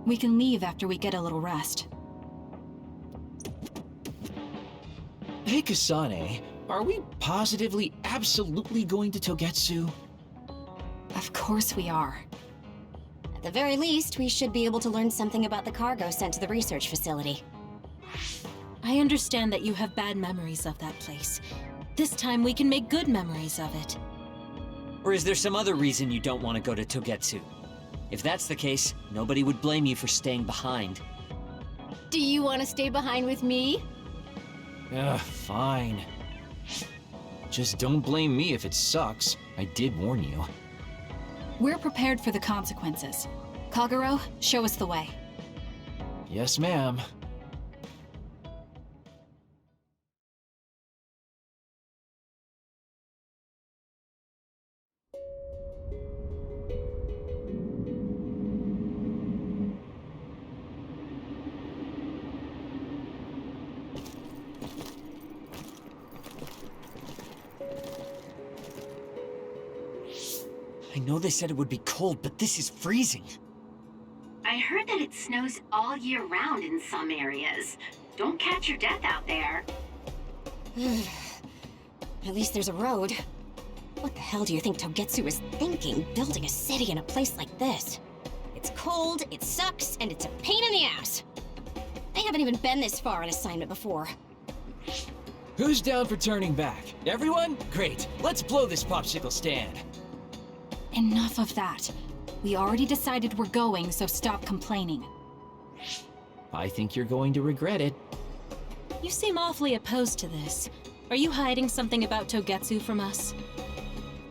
We can leave after we get a little rest. Hey Kasane, are we positively, absolutely going to Togetsu? Of course we are. At the very least, we should be able to learn something about the cargo sent to the research facility. I understand that you have bad memories of that place. This time we can make good memories of it. Or is there some other reason you don't want to go to Togetsu? If that's the case, nobody would blame you for staying behind. Do you want to stay behind with me? Fine. Just don't blame me if it sucks. I did warn you. We're prepared for the consequences. Kagero, show us the way. Yes, ma'am. I know they said it would be cold, but this is freezing. I heard that it snows all year round in some areas. Don't catch your death out there. At least there's a road. What the hell do you think Togetsu is thinking, building a city in a place like this? It's cold, it sucks, and it's a pain in the ass. I haven't even been this far on assignment before. Who's down for turning back? Everyone? Great. Let's blow this popsicle stand. Enough of that. We already decided we're going, so stop complaining. I think you're going to regret it. You seem awfully opposed to this. Are you hiding something about Togetsu from us?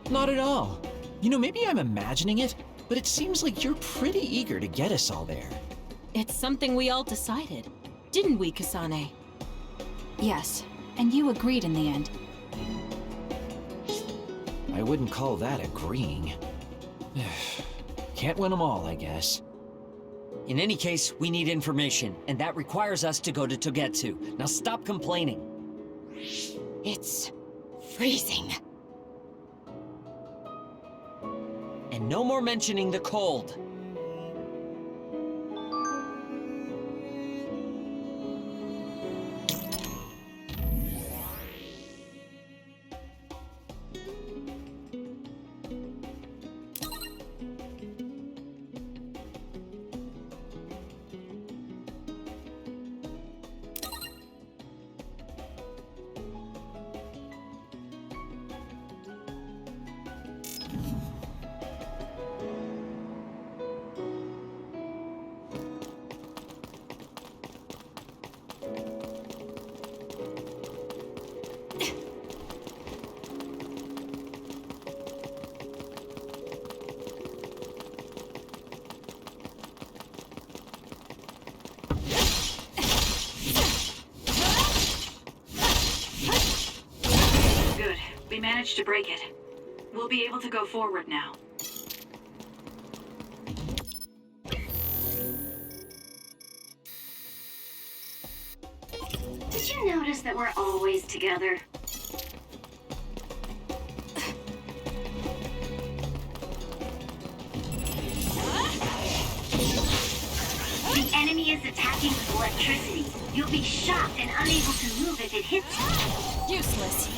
Not at all. You know, maybe I'm imagining it, but it seems like you're pretty eager to get us all there. It's something we all decided. Didn't we, Kasane? Yes, and you agreed in the end. I wouldn't call that agreeing. Can't win them all, I guess. In any case, we need information, and that requires us to go to Togetsu. Now stop complaining. It's freezing. And no more mentioning the cold. We managed to break it. We'll be able to go forward now. Did you notice that we're always together? The enemy is attacking with electricity. You'll be shocked and unable to move if it hits you. Useless.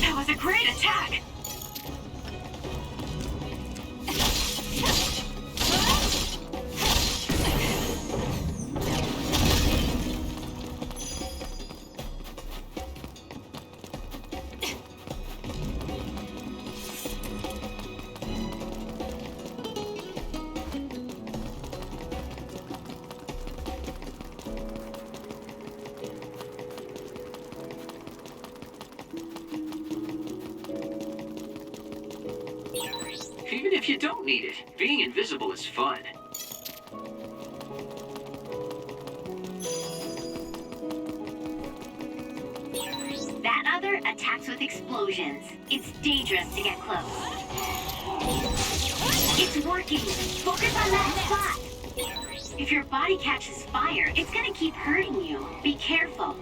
That was a great attack! Even if you don't need it, being invisible is fun. That other attacks with explosions. It's dangerous to get close. It's working! Focus on that spot! If your body catches fire, it's gonna keep hurting you. Be careful.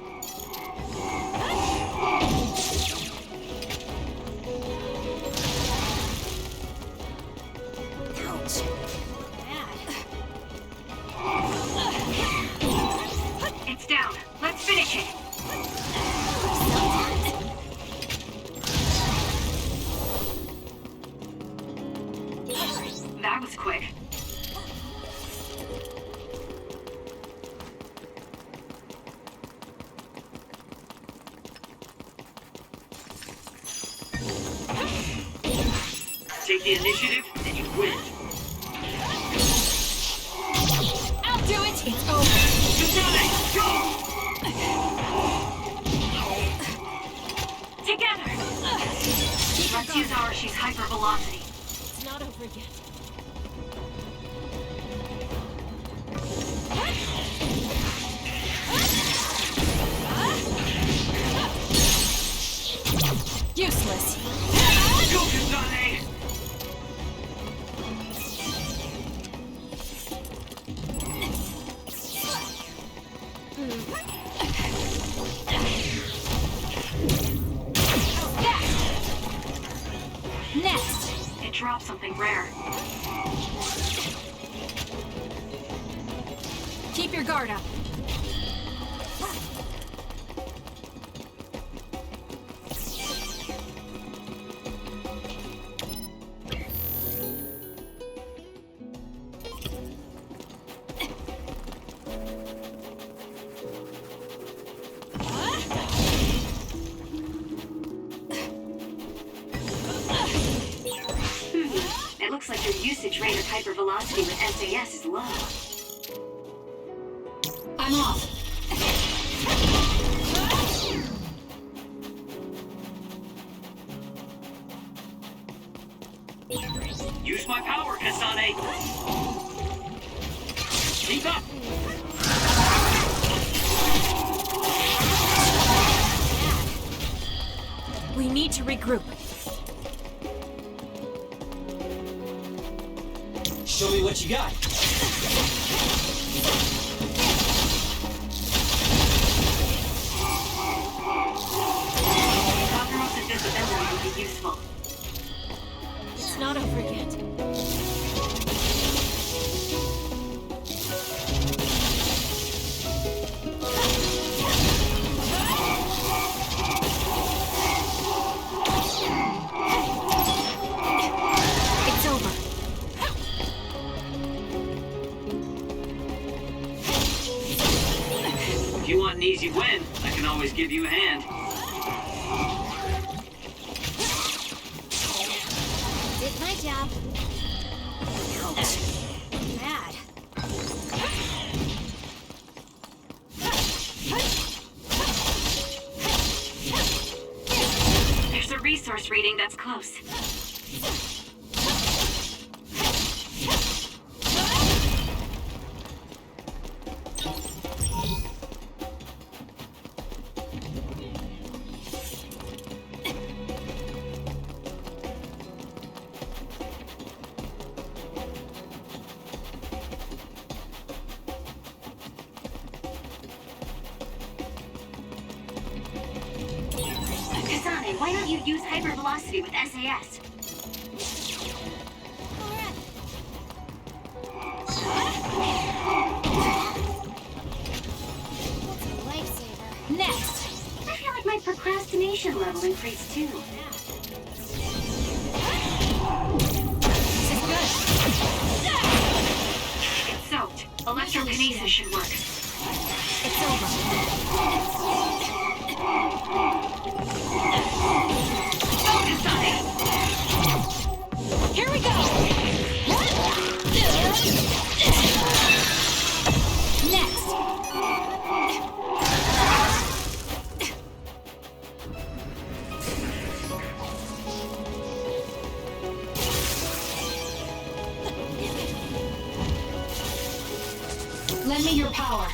That was quick. Take the initiative, and you win. I'll do it! It's over! Kasane, go! Together! Let's use our she's hypervelocity. It's not over yet. Useless. Go, Kasane! Next! It dropped something rare. Keep your guard up. It looks like your usage rate of hypervelocity with SAS is low. I'm off. Use my power, Kasane! Keep up! We need to regroup. Show me what you got. Dr. invisibility would be useful. It's not over yet. It's over. If you want an easy win, I can always give you a hand. Did my job. Mad. There's a resource reading that's close. Kasane, why don't you use hypervelocity with SAS? Lifesaver. Next! I feel like my procrastination level increased too. This is good. It's soaked. Electrokinesis should work. It's over. Go, Kasane! Here we go! Next! Lend me your power.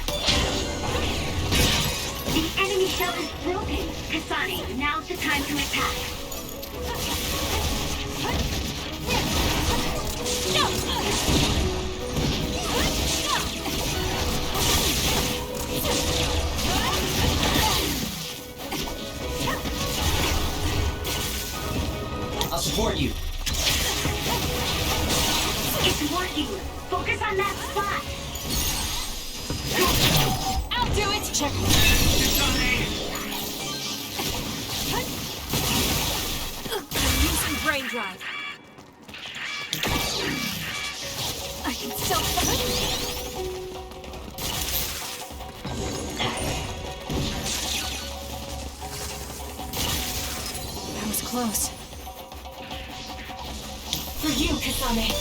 The enemy shell is broken. Kasane, now's the time to attack. I'll support you. It's working. Focus on that spot. I'll do it! Check. Using brain drive. so That was close. for you, Kasane.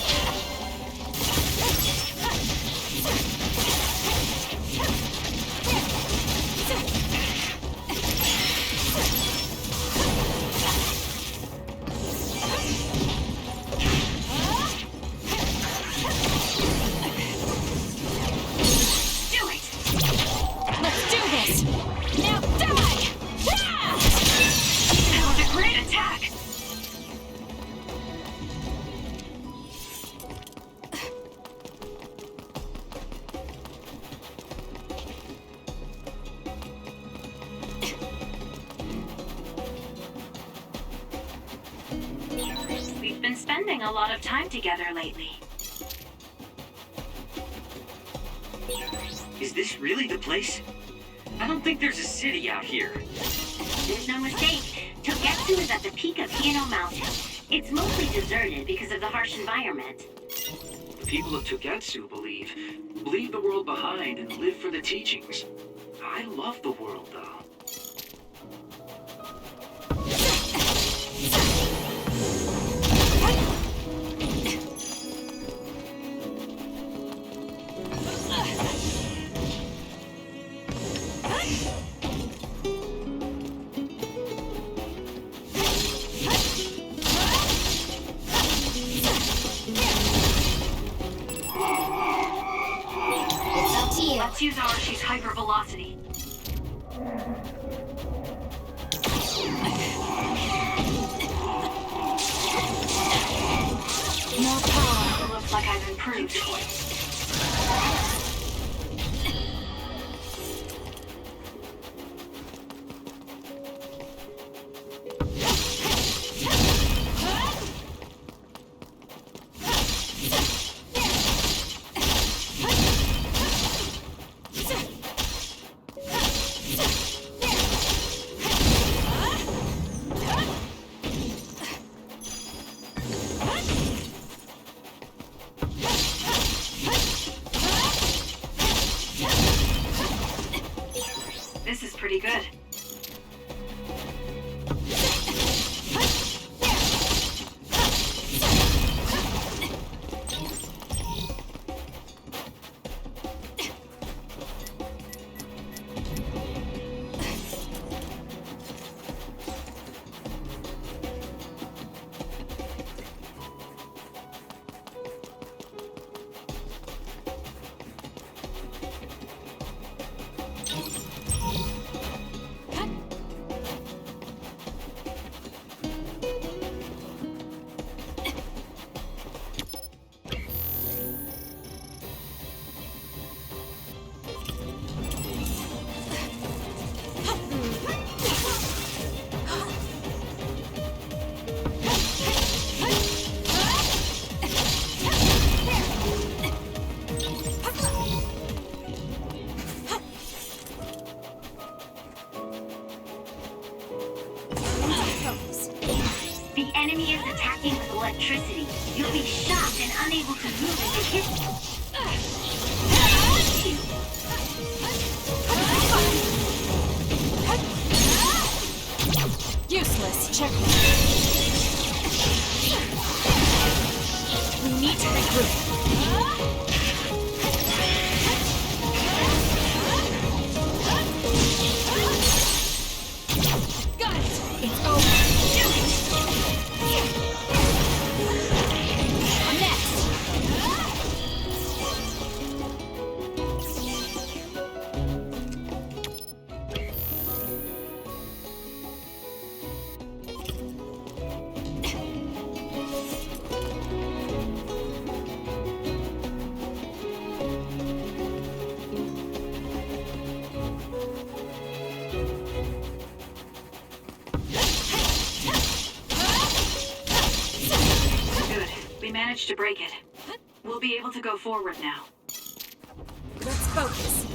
We've been spending a lot of time together lately. Is this really the place? I don't think there's a city out here. There's no mistake. Togetsu is at the peak of Hino Mountain. It's mostly deserted because of the harsh environment. The people of Togetsu leave the world behind and live for the teachings. I love the world, though. Let's use Archie's hypervelocity. More power. Looks like I've improved. This is pretty good. The enemy is attacking with electricity. You'll be shocked and unable to move if it hits you. Useless. Check. We need to regroup. Got it. It's over. Do it. I'm next. Managed to break it. We'll be able to go forward now. Let's focus.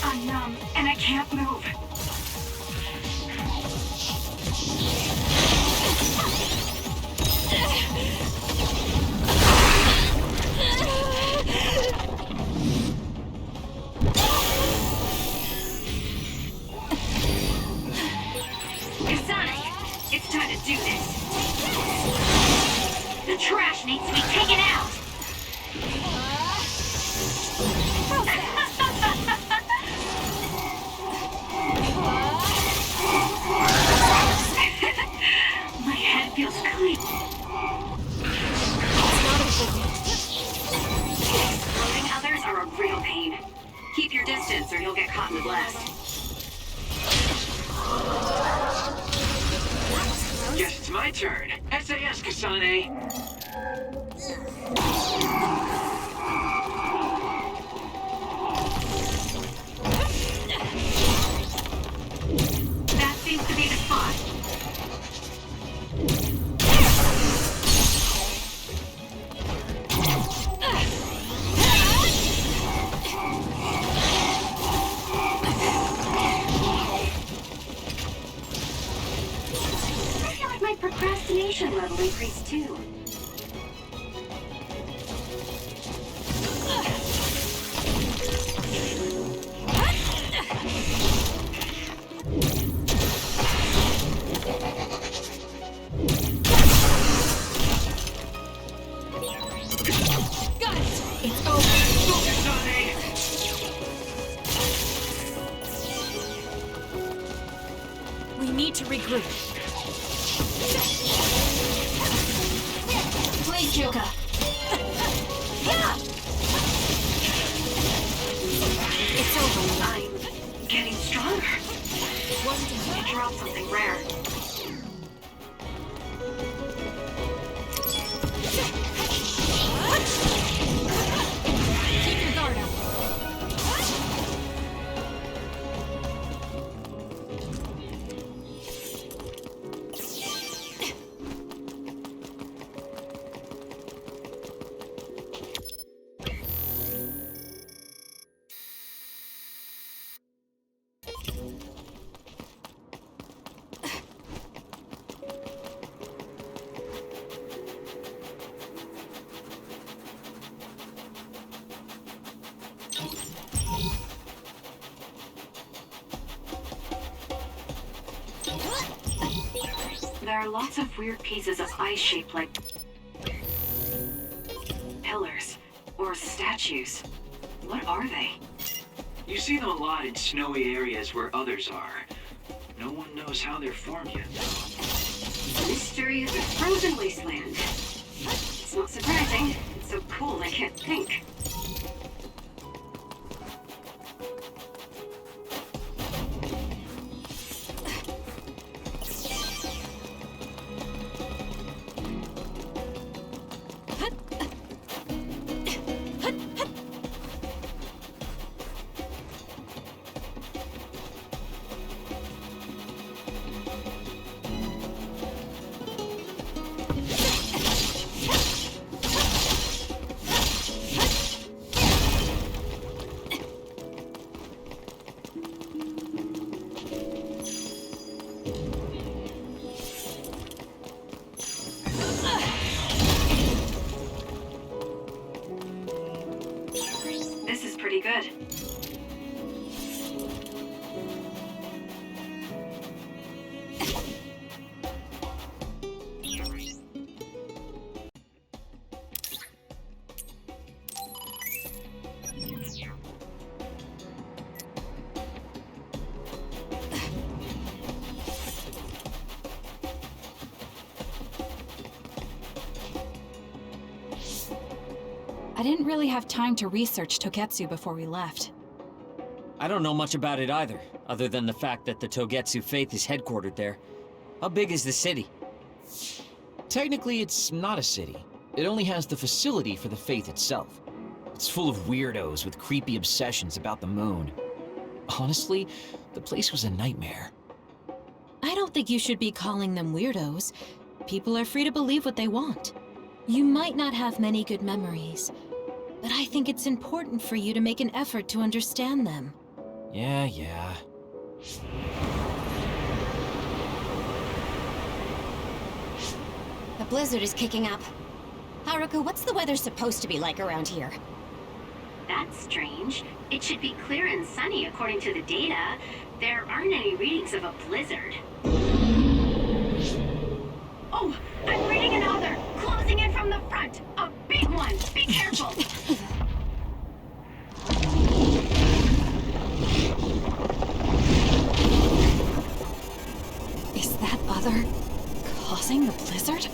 I'm numb, and I can't move. It's time to do this. The trash needs to be taken out. My head feels clean. Exploding others are a real pain. Keep your distance or you'll get caught in the blast. Guess it's my turn. SAS, Kasane. That seems to be the spot. I feel like my procrastination level increased too. We need to regroup. Please, Joka. It's over. I'm getting stronger. I dropped something rare. Keep your guard up. There are lots of weird pieces of ice shaped like pillars or statues. What are they? You see them a lot in snowy areas where others are. No one knows how they're formed yet, though. Mystery of the frozen wasteland. It's not surprising. It's so cool I can't think. This is pretty good. I didn't really have time to research Togetsu before we left. I don't know much about it either, other than the fact that the Togetsu faith is headquartered there. How big is the city? Technically, it's not a city. It only has the facility for the faith itself. It's full of weirdos with creepy obsessions about the moon. Honestly, the place was a nightmare. I don't think you should be calling them weirdos. People are free to believe what they want. You might not have many good memories, but I think it's important for you to make an effort to understand them. Yeah. The blizzard is kicking up. Haruka, what's the weather supposed to be like around here? That's strange. It should be clear and sunny according to the data. There aren't any readings of a blizzard. Oh, I'm reading another. Closing in from the front. A big one. Be careful. Is that other causing the blizzard?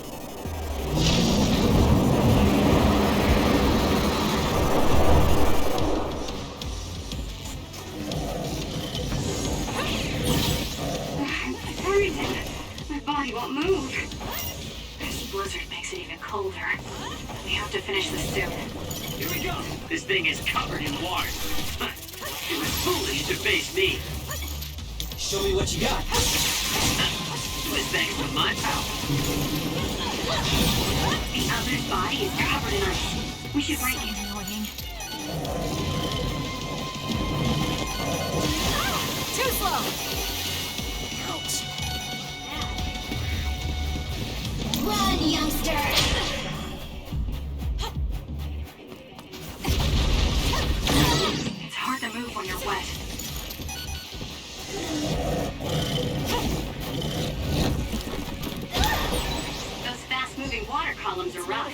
I'm freezing. My body won't move. This blizzard makes it even colder. We have to finish this soon. Here we go. This thing is covered in water. It was foolish to face me. Show me what you got. It was thanks to my power. The other's body is covered in ice. We should break it. Annoying. Too slow! Ouch. Run, youngster! It's hard to move when you're wet. Those fast-moving water columns are rough.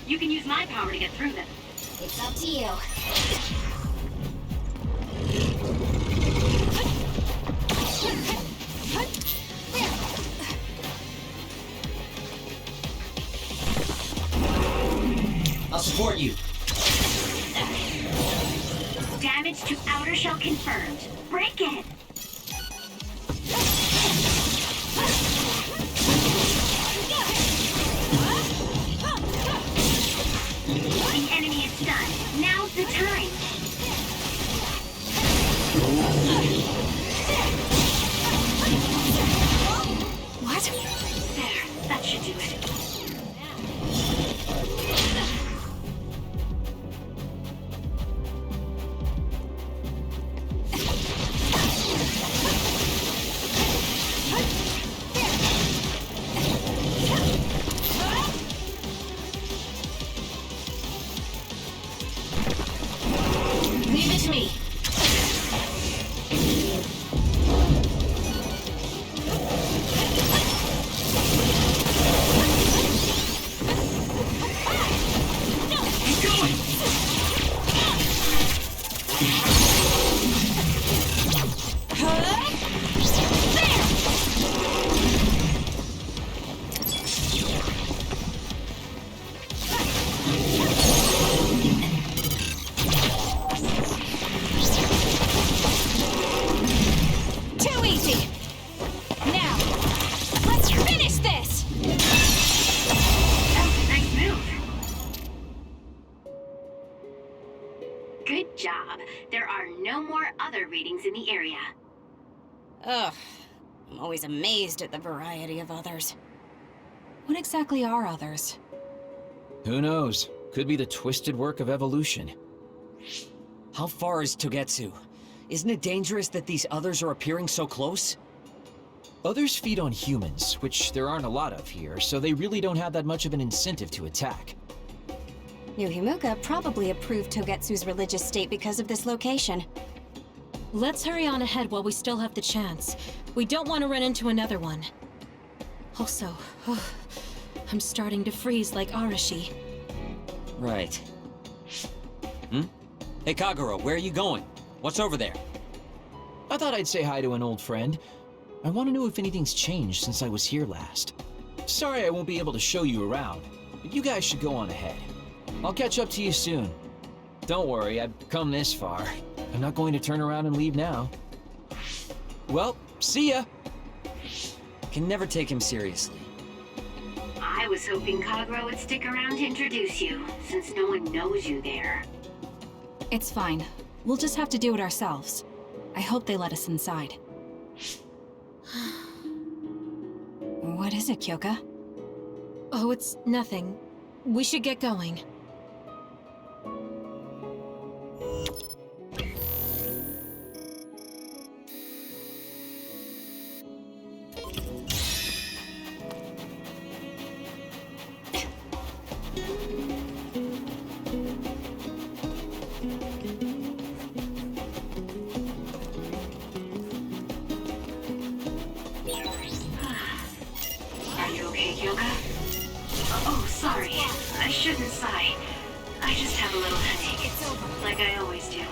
You can use my power to get through them. It's up to you. I'll support you. Damage to outer shell confirmed. Break it! The enemy is stunned. Now's the time. What? There, that should do it. Leave it to me. Keep going. Too easy! Now, let's finish this! That was a nice move. Good job. There are no more other readings in the area. Ugh. I'm always amazed at the variety of others. What exactly are others? Who knows? Could be the twisted work of evolution. How far is Togetsu? Isn't it dangerous that these others are appearing so close? Others feed on humans, which there aren't a lot of here, so they really don't have that much of an incentive to attack. Yuhimuka probably approved Togetsu's religious state because of this location. Let's hurry on ahead while we still have the chance. We don't want to run into another one. Also, I'm starting to freeze like Arashi. Right. Hey Kagero, where are you going? What's over there? I thought I'd say hi to an old friend. I want to know if anything's changed since I was here last. Sorry I won't be able to show you around, but you guys should go on ahead. I'll catch up to you soon. Don't worry, I've come this far. I'm not going to turn around and leave now. Well, see ya! Can never take him seriously. I was hoping Kagero would stick around to introduce you, since no one knows you there. It's fine. We'll just have to do it ourselves. I hope they let us inside. What is it, Kyoka? Oh, it's nothing. We should get going. Are you okay, yoga? Oh, sorry. I shouldn't sigh. I just have a little headache. It's over. Like I always do.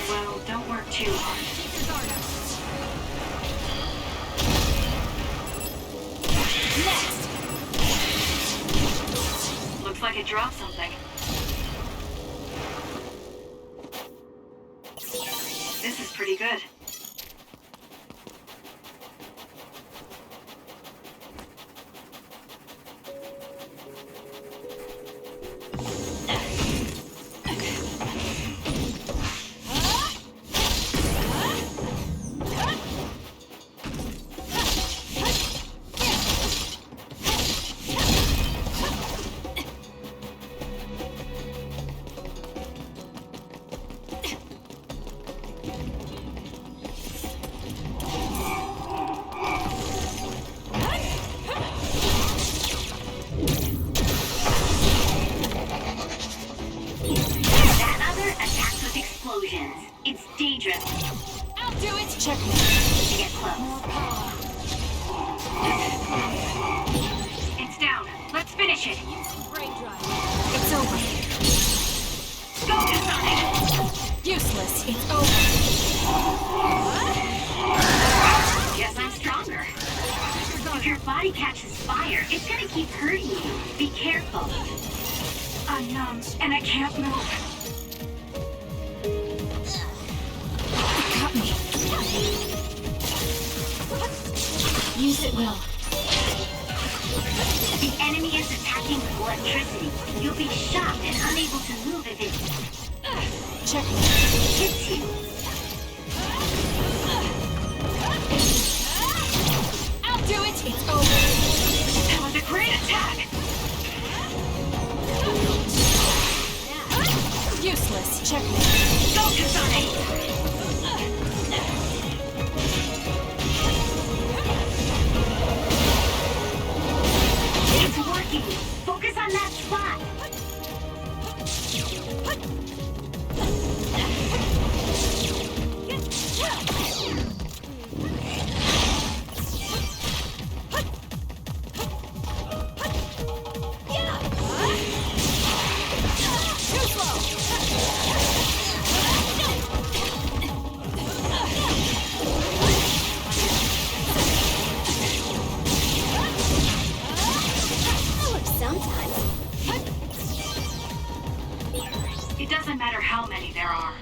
Well, don't work too hard. Keep your guard up. Next! Looks like it dropped something. This is pretty good. It's dangerous. I'll do it! Check me. To get close. It's down. Let's finish it. Brain drive. It's over. Go, Kasane! Useless. It's over. Guess I'm stronger. If your body catches fire, it's gonna keep hurting you. Be careful. I'm numb, and I can't move. Got me. Use it well. The enemy is attacking with electricity. You'll be shocked and unable to move if it... Check me. Hits you. I'll do it! It's over. That was a great attack! Useless. Check me. Go, Kasane! It's working! Focus on that spot! Too slow! Sometimes. It doesn't matter how many there are.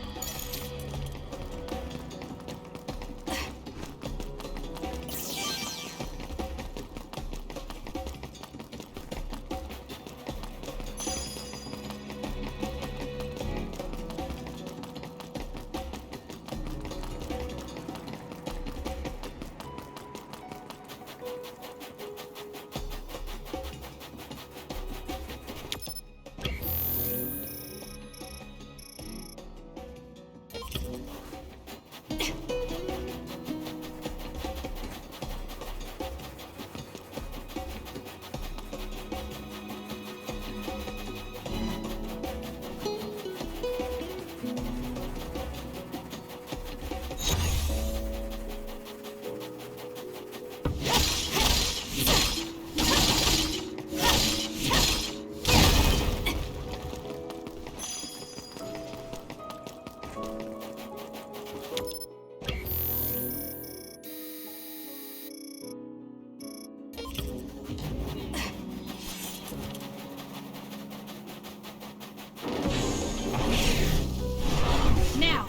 Now!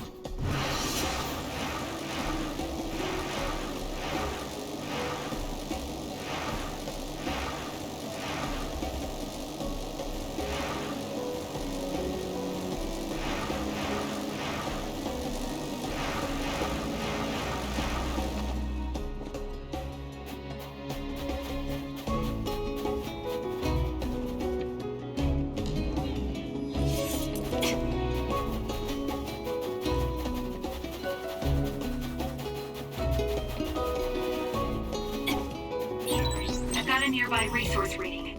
I've got a nearby resource reading.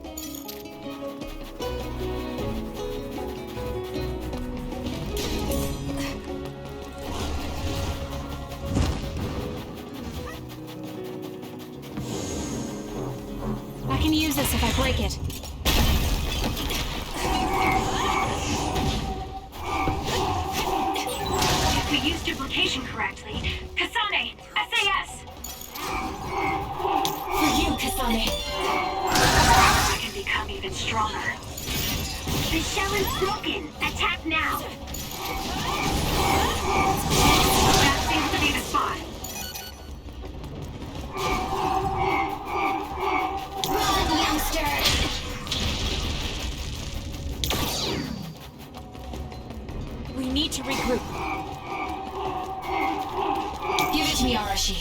I can use this if I break it. If we use duplication correctly, Kasane, SAS! For you, Kasane. I can become even stronger. The shell is broken. Attack now. That seems to be the spot. Run, youngster! We need to regroup. Give it to me, Arashi.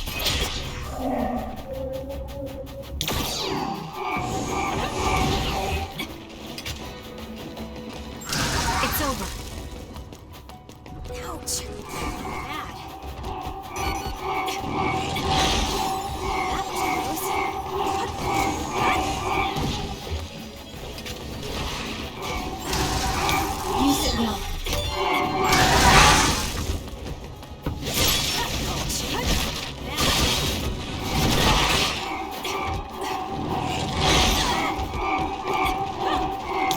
It's over. Ouch! Bad. Use it well.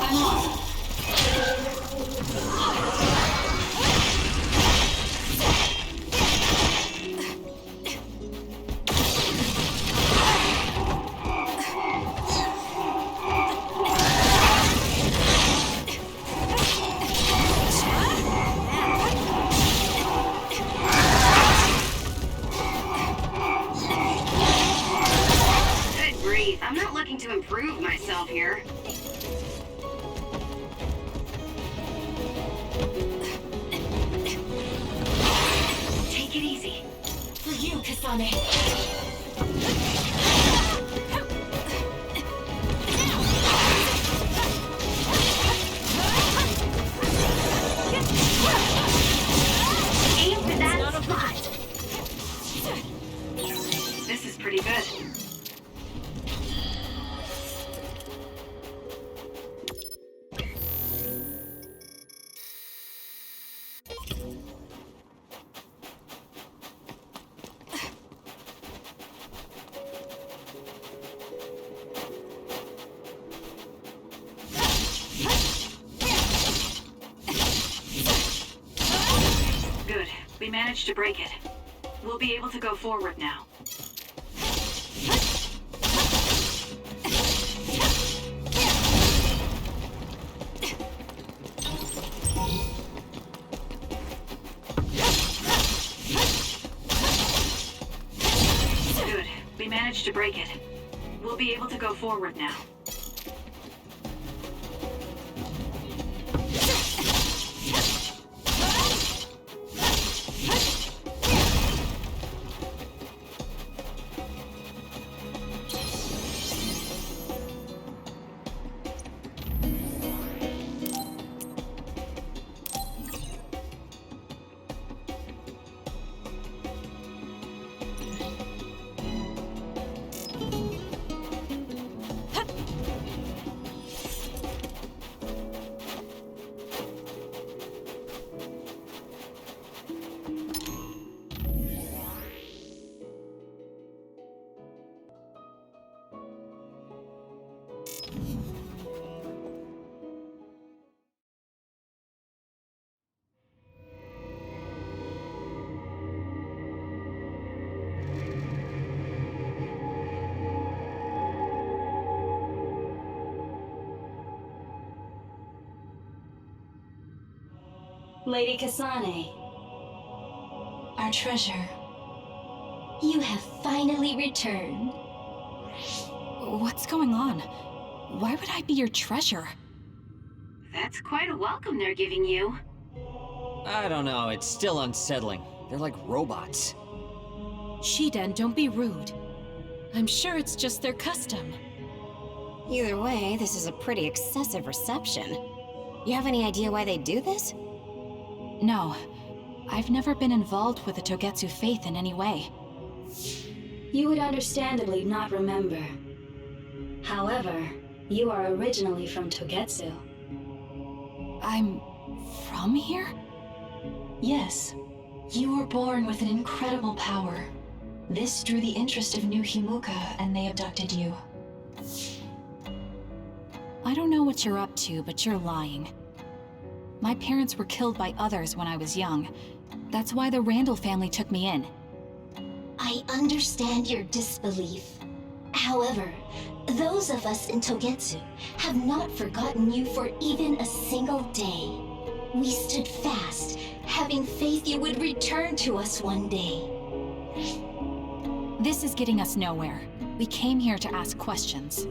I'm off. Good grief, I'm not looking to improve myself here. Take it easy. For you, Kasane. Aim for that spot. This is pretty good. Good. We managed to break it. We'll be able to go forward now. Good. We managed to break it. We'll be able to go forward now. Lady Kasane. Our treasure. You have finally returned. What's going on? Why would I be your treasure? That's quite a welcome they're giving you. I don't know, it's still unsettling. They're like robots. Syde, don't be rude. I'm sure it's just their custom. Either way, this is a pretty excessive reception. You have any idea why they do this? No. I've never been involved with the Togetsu faith in any way. You would understandably not remember. However, you are originally from Togetsu. I'm from here? Yes. You were born with an incredible power. This drew the interest of New Himuka, and they abducted you. I don't know what you're up to, but you're lying. My parents were killed by others when I was young. That's why the Randall family took me in. I understand your disbelief. However, those of us in Togetsu have not forgotten you for even a single day. We stood fast, having faith you would return to us one day. This is getting us nowhere. We came here to ask questions.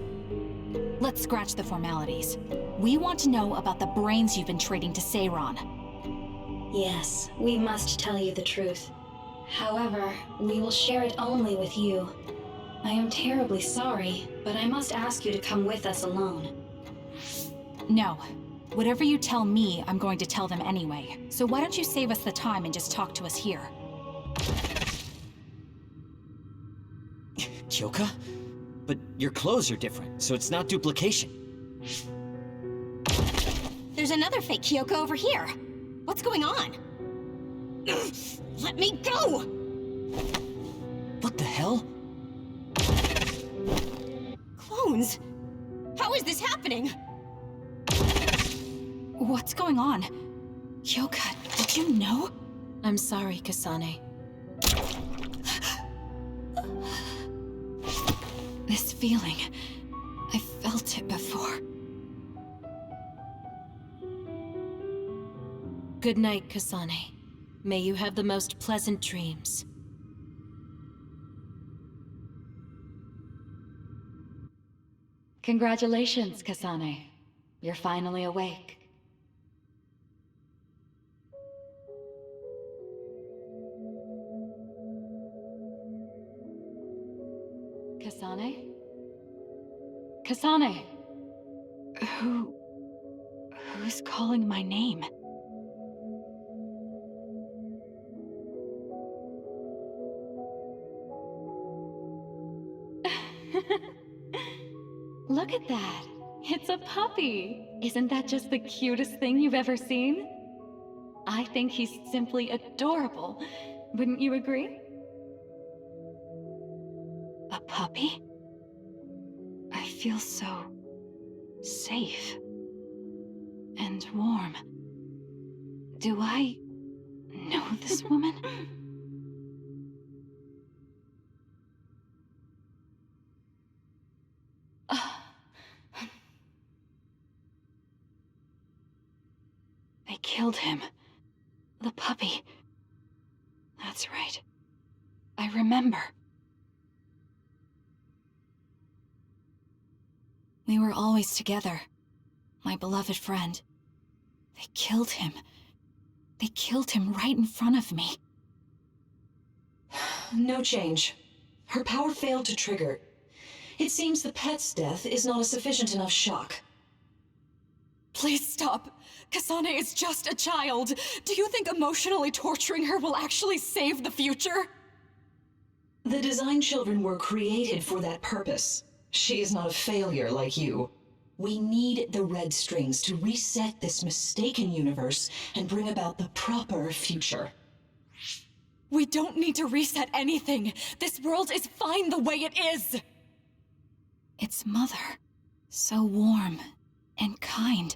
Let's scratch the formalities. We want to know about the brains you've been trading to Seiron. Yes, we must tell you the truth. However, we will share it only with you. I am terribly sorry, but I must ask you to come with us alone. No. Whatever you tell me, I'm going to tell them anyway. So why don't you save us the time and just talk to us here? Kyoka? But your clothes are different, so it's not duplication. There's another fake Kyoko over here. What's going on? Let me go! What the hell? Clones? How is this happening? What's going on? Kyoka, did you know? I'm sorry, Kasane. This feeling, I felt it before. Good night, Kasane. May you have the most pleasant dreams. Congratulations, Kasane. You're finally awake. Kasane? Kasane! Who's calling my name? Look at that! It's a puppy! Isn't that just the cutest thing you've ever seen? I think he's simply adorable. Wouldn't you agree? A puppy? I feel so safe and warm. Do I know this woman? They killed him. The puppy. That's right. I remember. We were always together. My beloved friend. They killed him. They killed him right in front of me. No change. Her power failed to trigger. It seems the pet's death is not a sufficient enough shock. Please stop. Kasane is just a child. Do you think emotionally torturing her will actually save the future? The design children were created for that purpose. She is not a failure like you. We need the red strings to reset this mistaken universe and bring about the proper future. We don't need to reset anything. This world is fine the way it is. It's Mother. So warm and kind.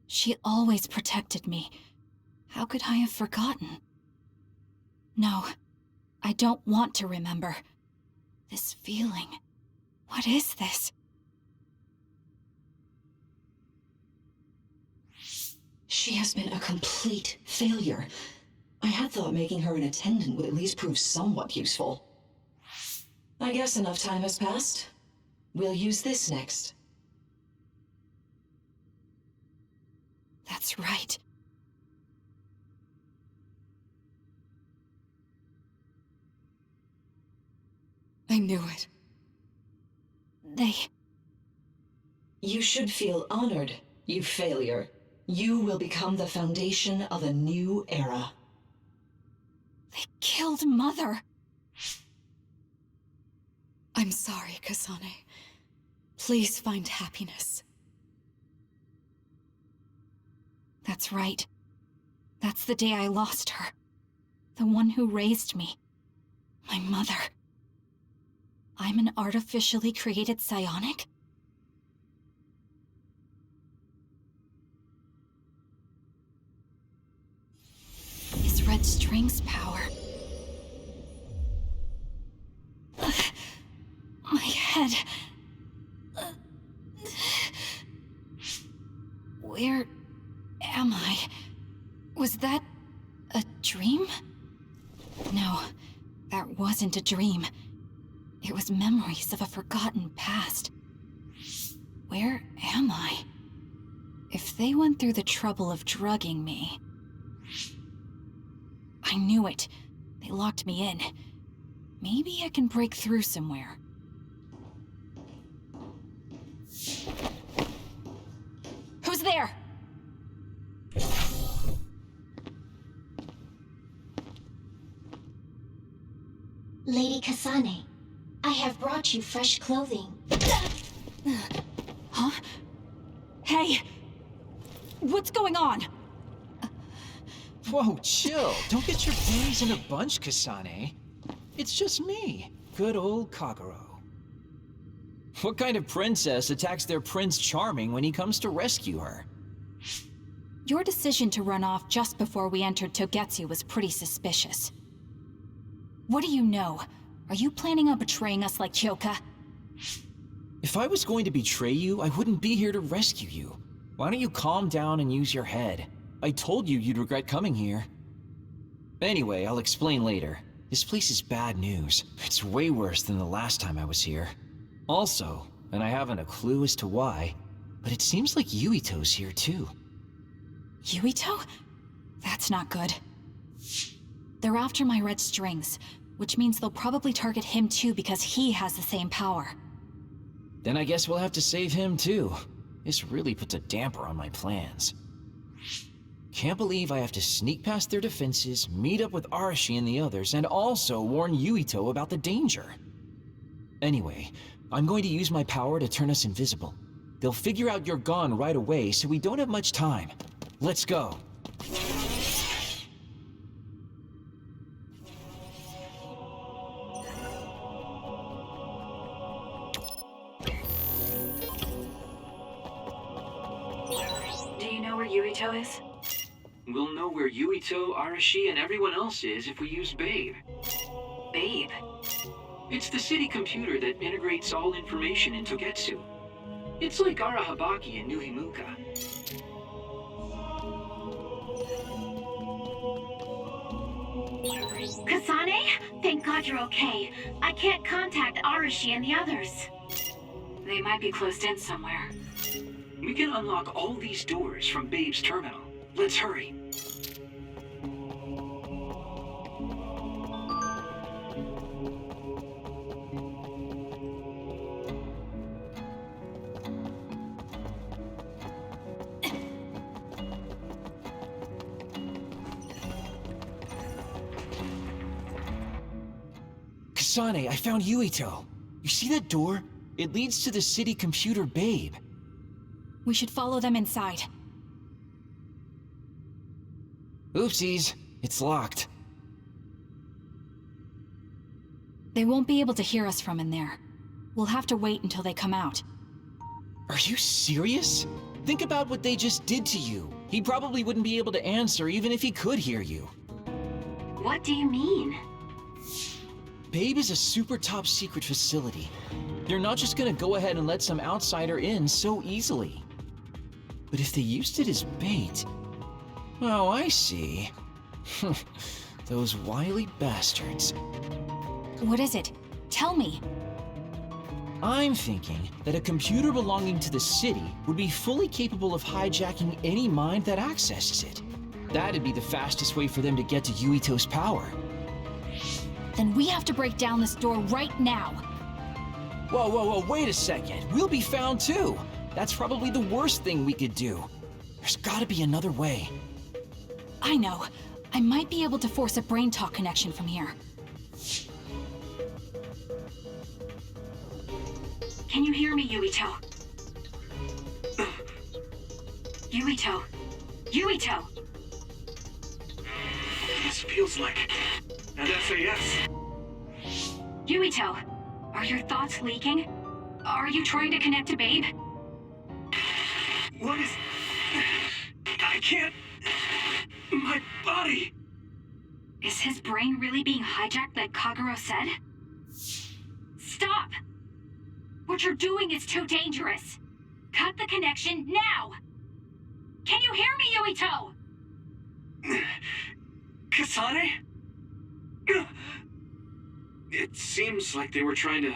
She always protected me. How could I have forgotten? No, I don't want to remember. This feeling. What is this? She has been a complete failure. I had thought making her an attendant would at least prove somewhat useful. I guess enough time has passed. We'll use this next. That's right. I knew it. You should feel honored, you failure. You will become the foundation of a new era. They killed Mother. I'm sorry, Kasane. Please find happiness. That's right. That's the day I lost her. The one who raised me. My mother. I'm an artificially created psionic? strings power. My head. Where am I? Was that a dream? No, that wasn't a dream. It was memories of a forgotten past. Where am I? If they went through the trouble of drugging me... I knew it. They locked me in. Maybe I can break through somewhere. Who's there? Lady Kasane, I have brought you fresh clothing. Huh? Hey! What's going on? Whoa, chill. Don't get your panties in a bunch, Kasane. It's just me, good old Kagero. What kind of princess attacks their Prince Charming when he comes to rescue her? Your decision to run off just before we entered Togetsu was pretty suspicious. What do you know? Are you planning on betraying us like Kyoka? If I was going to betray you, I wouldn't be here to rescue you. Why don't you calm down and use your head? I told you you'd regret coming here. Anyway, I'll explain later. This place is bad news. It's way worse than the last time I was here. Also, and I haven't a clue as to why, but it seems like Yuito's here too. Yuito? That's not good. They're after my red strings, which means they'll probably target him too because he has the same power. Then I guess we'll have to save him too. This really puts a damper on my plans. Can't believe I have to sneak past their defenses, meet up with Arashi and the others, and also warn Yuito about the danger. Anyway, I'm going to use my power to turn us invisible. They'll figure out you're gone right away, so we don't have much time. Let's go. Do you know where Yuito is? We'll know where Yuito, Arashi, and everyone else is if we use Babe. Babe. It's the city computer that integrates all information in Togetsu. It's like Arahabaki and Nuhimuka. Kasane? Thank God you're okay. I can't contact Arashi and the others. They might be closed in somewhere. We can unlock all these doors from Babe's terminal. Let's hurry. Kasane, I found Yuito. You see that door? It leads to the city computer Babe. We should follow them inside. Oopsies, it's locked. They won't be able to hear us from in there. We'll have to wait until they come out. Are you serious? Think about what they just did to you. He probably wouldn't be able to answer even if he could hear you. What do you mean? Babe is a super top secret facility. They're not just gonna go ahead and let some outsider in so easily. But if they used it as bait... Oh, I see. Those wily bastards. What is it? Tell me. I'm thinking that a computer belonging to the city would be fully capable of hijacking any mind that accesses it. That'd be the fastest way for them to get to Yuito's power. Then we have to break down this door right now. Whoa, wait a second. We'll be found too. That's probably the worst thing we could do. There's gotta be another way. I know. I might be able to force a brain talk connection from here. Can you hear me, Yuito? Yuito! Yuito! This feels like an SAS. Yuito! Are your thoughts leaking? Are you trying to connect to Babe? What is... I can't... My body... Is his brain really being hijacked like Kagero said? Stop! What you're doing is too dangerous. Cut the connection now! Can you hear me, Yuito? Kasane? It seems like they were trying to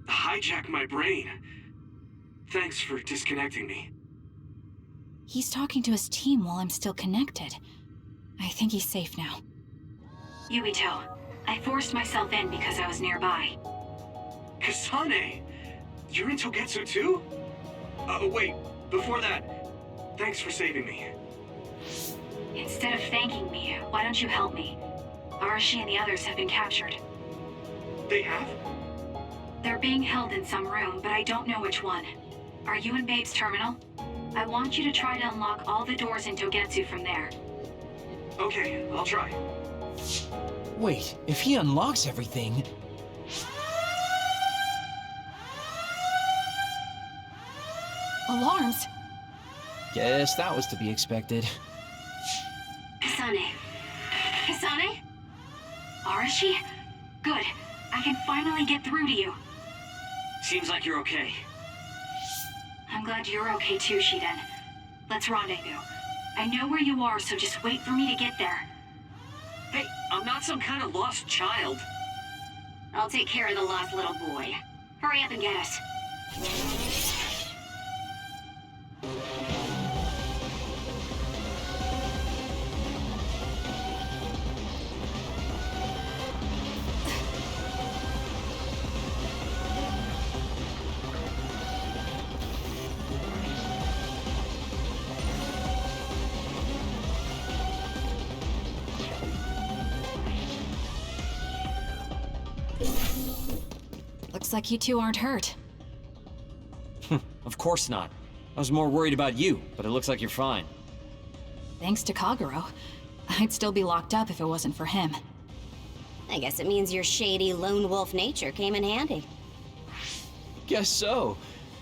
hijack my brain. Thanks for disconnecting me. He's talking to his team while I'm still connected. I think he's safe now. Yuito, I forced myself in because I was nearby. Kasane! You're in Togetsu too? Wait, before that, thanks for saving me. Instead of thanking me, why don't you help me? Arashi and the others have been captured. They have? They're being held in some room, but I don't know which one. Are you in Babe's terminal? I want you to try to unlock all the doors in Togetsu from there. Okay, I'll try. Wait, if he unlocks everything... Alarms! Guess that was to be expected. Kasane? Kasane? Arashi? Good. I can finally get through to you. Seems like you're okay. I'm glad you're okay too, Shiden. Let's rendezvous. I know where you are, so just wait for me to get there. Hey, I'm not some kind of lost child. I'll take care of the lost little boy. Hurry up and get us. Looks like you two aren't hurt. Of course not. I was more worried about you, but it looks like you're fine. Thanks to Kagero. I'd still be locked up if it wasn't for him. I guess it means your shady lone wolf nature came in handy. Guess so.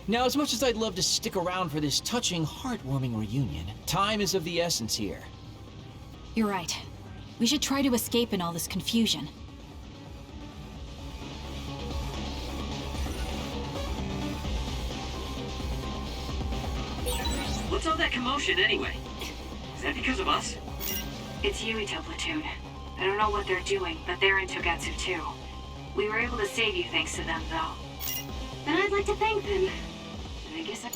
Now, as much as I'd love to stick around for this touching, heartwarming reunion, time is of the essence here. You're right. We should try to escape in all this confusion. What's all that commotion anyway? Is that because of us? It's Yuito platoon. I don't know what they're doing, but they're in Togetsu too. We were able to save you thanks to them, though. And I'd like to thank them. I guess I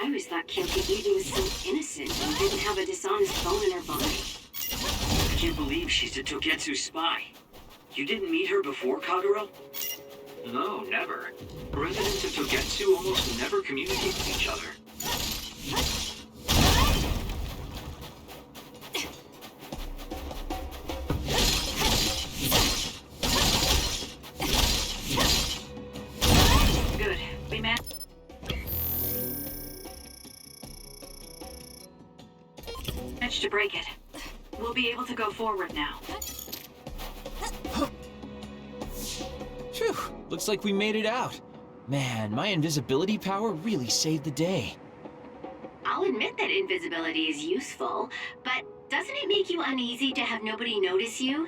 always thought Kyoka-Eden was so innocent and didn't have a dishonest bone in her body. I can't believe she's a Togetsu spy. You didn't meet her before, Kagero? No, never. Residents of Togetsu almost never communicate with each other. Good. We managed to break it. We'll be able to go forward now. Phew, looks like we made it out. Man, my invisibility power really saved the day. I'll admit that invisibility is useful, but doesn't it make you uneasy to have nobody notice you?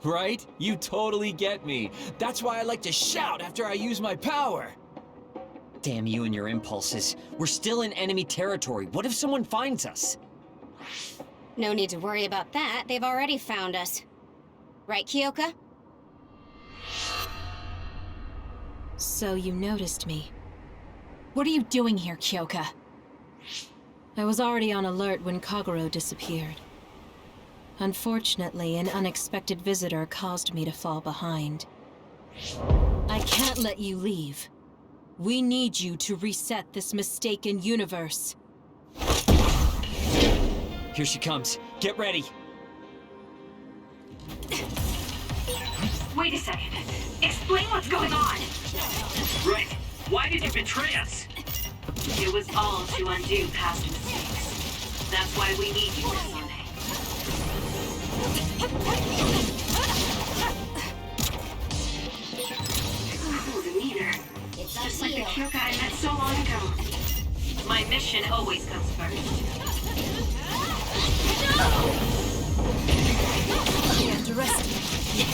Right? You totally get me. That's why I like to shout after I use my power. Damn you and your impulses. We're still in enemy territory. What if someone finds us? No need to worry about that. They've already found us. Right, Kyoka? So you noticed me. What are you doing here, Kyoka? I was already on alert when Kagero disappeared. Unfortunately, an unexpected visitor caused me to fall behind. I can't let you leave. We need you to reset this mistaken universe. Here she comes. Get ready. Wait a second. Explain what's going on. Right. Why did you betray us? It was all to undo past mistakes. That's why we need you, Kasane. Cool demeanor. It's Just like the Kyoka I met so long ago. mission always comes first. I underestimated you.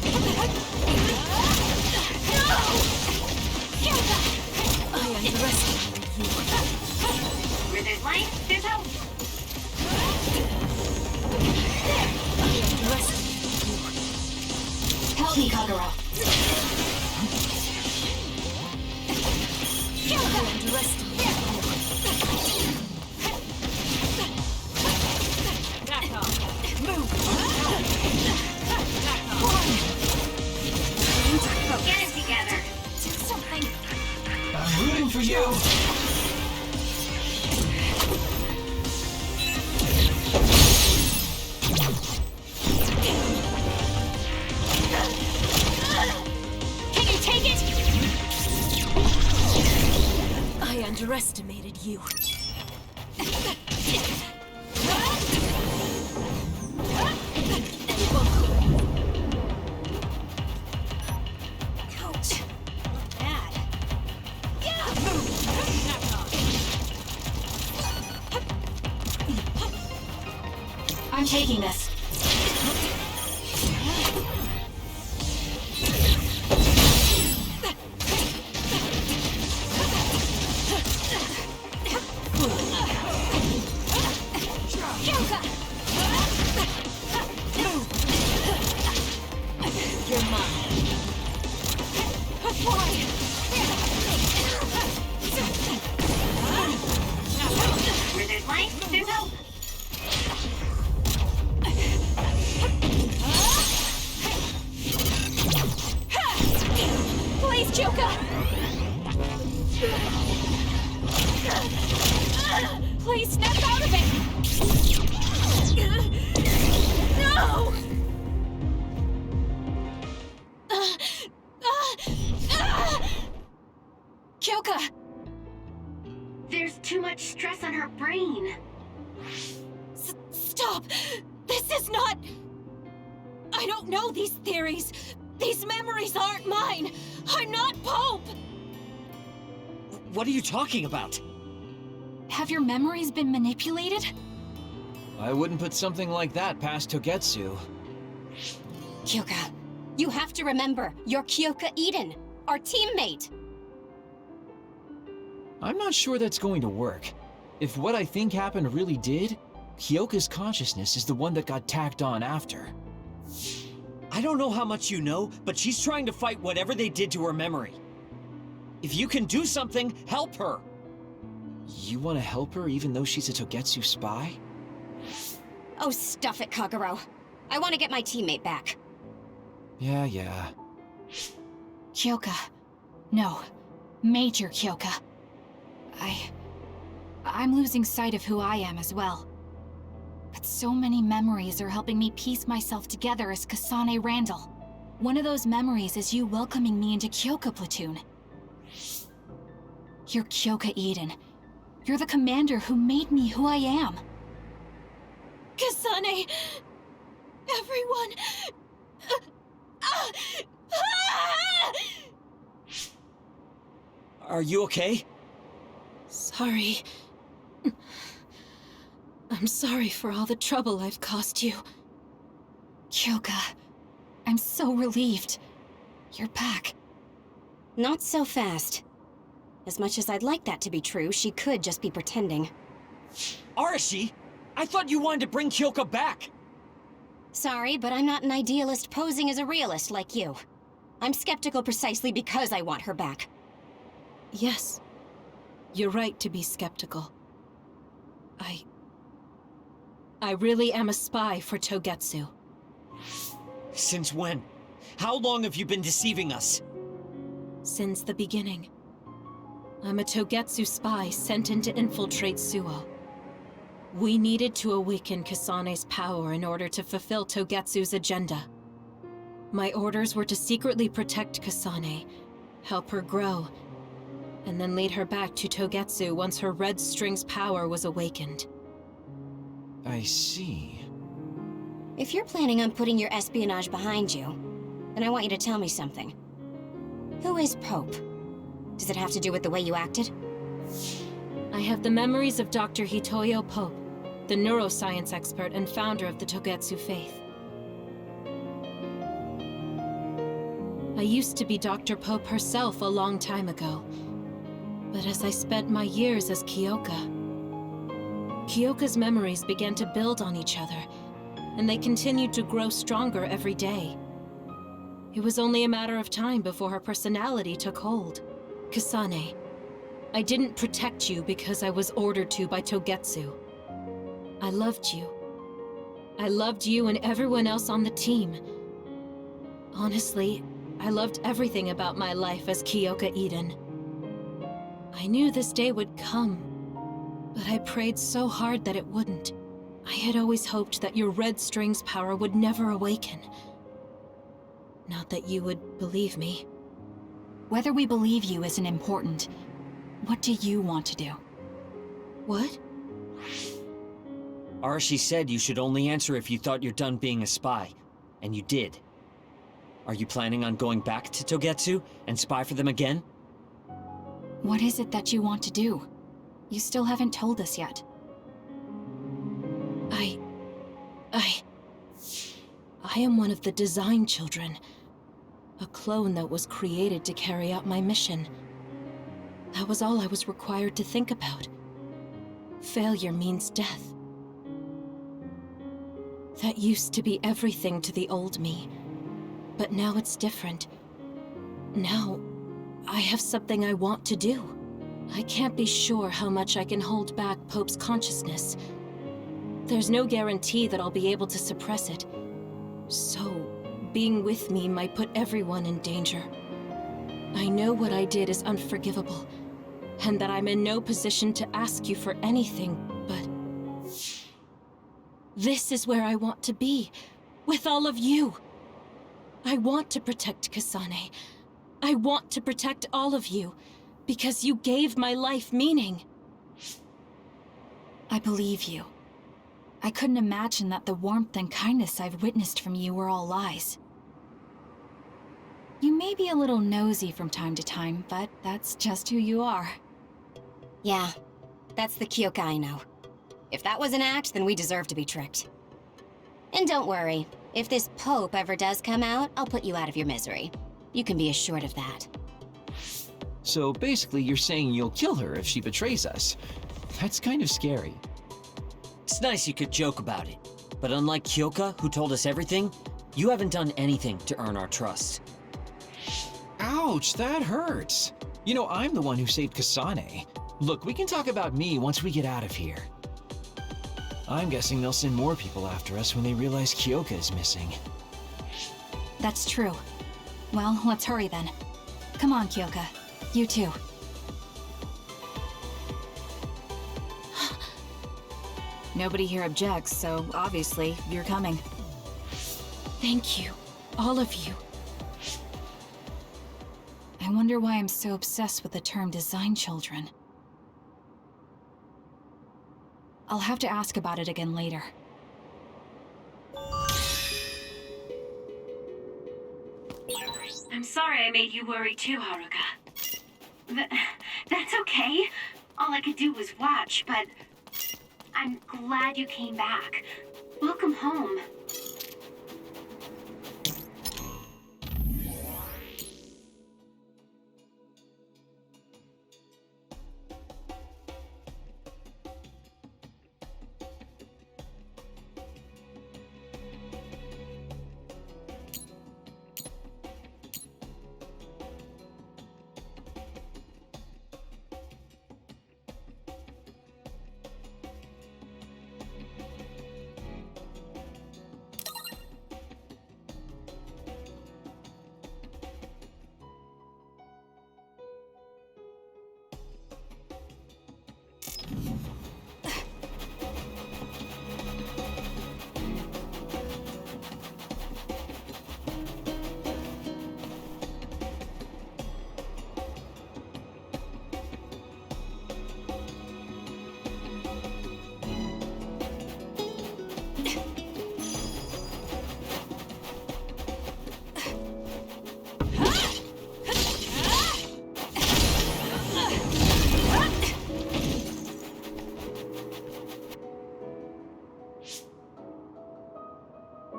What the heck? I underestimated you. Where there's light, there's hope. I underestimated you. Help me, Kagura. I underestimated you. Back off. Move! Get it together. Do something! I'm rooting for you! Can you take it? I underestimated you. Ouch. Not bad. I'm taking this. You're mine. Where there's light, there's hope. Please, Kyoka! Please snap out of it! No! Kyoka! There's too much stress on her brain. Stop! This is not... I don't know these theories. These memories aren't mine. I'm not Pope! What are you talking about? Have your memories been manipulated? I wouldn't put something like that past Togetsu. Kyoka, you have to remember, you're Kyoka Eden, our teammate. I'm not sure that's going to work. If what I think happened really did, Kyoka's consciousness is the one that got tacked on after. I don't know how much you know, but she's trying to fight whatever they did to her memory. If you can do something, help her! You want to help her even though she's a Togetsu spy? Oh, stuff it, Kaguro. I want to get my teammate back. Yeah. Kyoka. No. Major Kyoka. I'm losing sight of who I am as well. But so many memories are helping me piece myself together as Kasane Randall. One of those memories is you welcoming me into Kyoka Platoon. You're Kyoka Eden. You're the commander who made me who I am. Kasane! Everyone! Are you okay? Sorry. I'm sorry for all the trouble I've caused you. Kyoka, I'm so relieved. You're back. Not so fast. As much as I'd like that to be true, she could just be pretending. Arashi! I thought you wanted to bring Kyoka back! Sorry, but I'm not an idealist posing as a realist like you. I'm skeptical precisely because I want her back. Yes. You're right to be skeptical. I really am a spy for Togetsu. Since when? How long have you been deceiving us? Since the beginning. I'm a Togetsu spy sent in to infiltrate Suo. We needed to awaken Kasane's power in order to fulfill Togetsu's agenda. My orders were to secretly protect Kasane, help her grow, and then lead her back to Togetsu once her Red String's power was awakened. I see. If you're planning on putting your espionage behind you, then I want you to tell me something. Who is Pope? Does it have to do with the way you acted? I have the memories of Dr. Hitoyo Pope, the neuroscience expert and founder of the Togetsu faith. I used to be Dr. Pope herself a long time ago. But as I spent my years as Kyoka's memories began to build on each other, and they continued to grow stronger every day. It was only a matter of time before her personality took hold. Kasane, I didn't protect you because I was ordered to by Togetsu. I loved you. I loved you and everyone else on the team. Honestly, I loved everything about my life as Kyoka Eden. I knew this day would come, but I prayed so hard that it wouldn't. I had always hoped that your red string's power would never awaken. Not that you would believe me. Whether we believe you isn't important. What do you want to do? What? Arashi said you should only answer if you thought you're done being a spy, and you did. Are you planning on going back to Togetsu and spy for them again? What is it that you want to do? You still haven't told us yet. I am one of the design children. A clone that was created to carry out my mission. That was all I was required to think about. Failure means death. That used to be everything to the old me. But now it's different. Now, I have something I want to do. I can't be sure how much I can hold back Pope's consciousness. There's no guarantee that I'll be able to suppress it. So, being with me might put everyone in danger. I know what I did is unforgivable, and that I'm in no position to ask you for anything, but... this is where I want to be, with all of you. I want to protect Kasane. I want to protect all of you, because you gave my life meaning. I believe you. I couldn't imagine that the warmth and kindness I've witnessed from you were all lies. You may be a little nosy from time to time, but that's just who you are. Yeah, that's the Kyoka I know. If that was an act, then we deserve to be tricked. And don't worry, if this Pope ever does come out, I'll put you out of your misery. You can be assured of that. So basically, you're saying you'll kill her if she betrays us. That's kind of scary. It's nice you could joke about it, but unlike Kyoka, who told us everything, you haven't done anything to earn our trust. Ouch, that hurts. You know, I'm the one who saved Kasane. Look, we can talk about me once we get out of here. I'm guessing they'll send more people after us when they realize Kyoka is missing. That's true. Well, let's hurry then. Come on, Kyoka. You too. Nobody here objects, so obviously, you're coming. Thank you, all of you. I wonder why I'm so obsessed with the term design children. I'll have to ask about it again later. I'm sorry I made you worry too, Haruka. That's okay. All I could do was watch, but I'm glad you came back. Welcome home.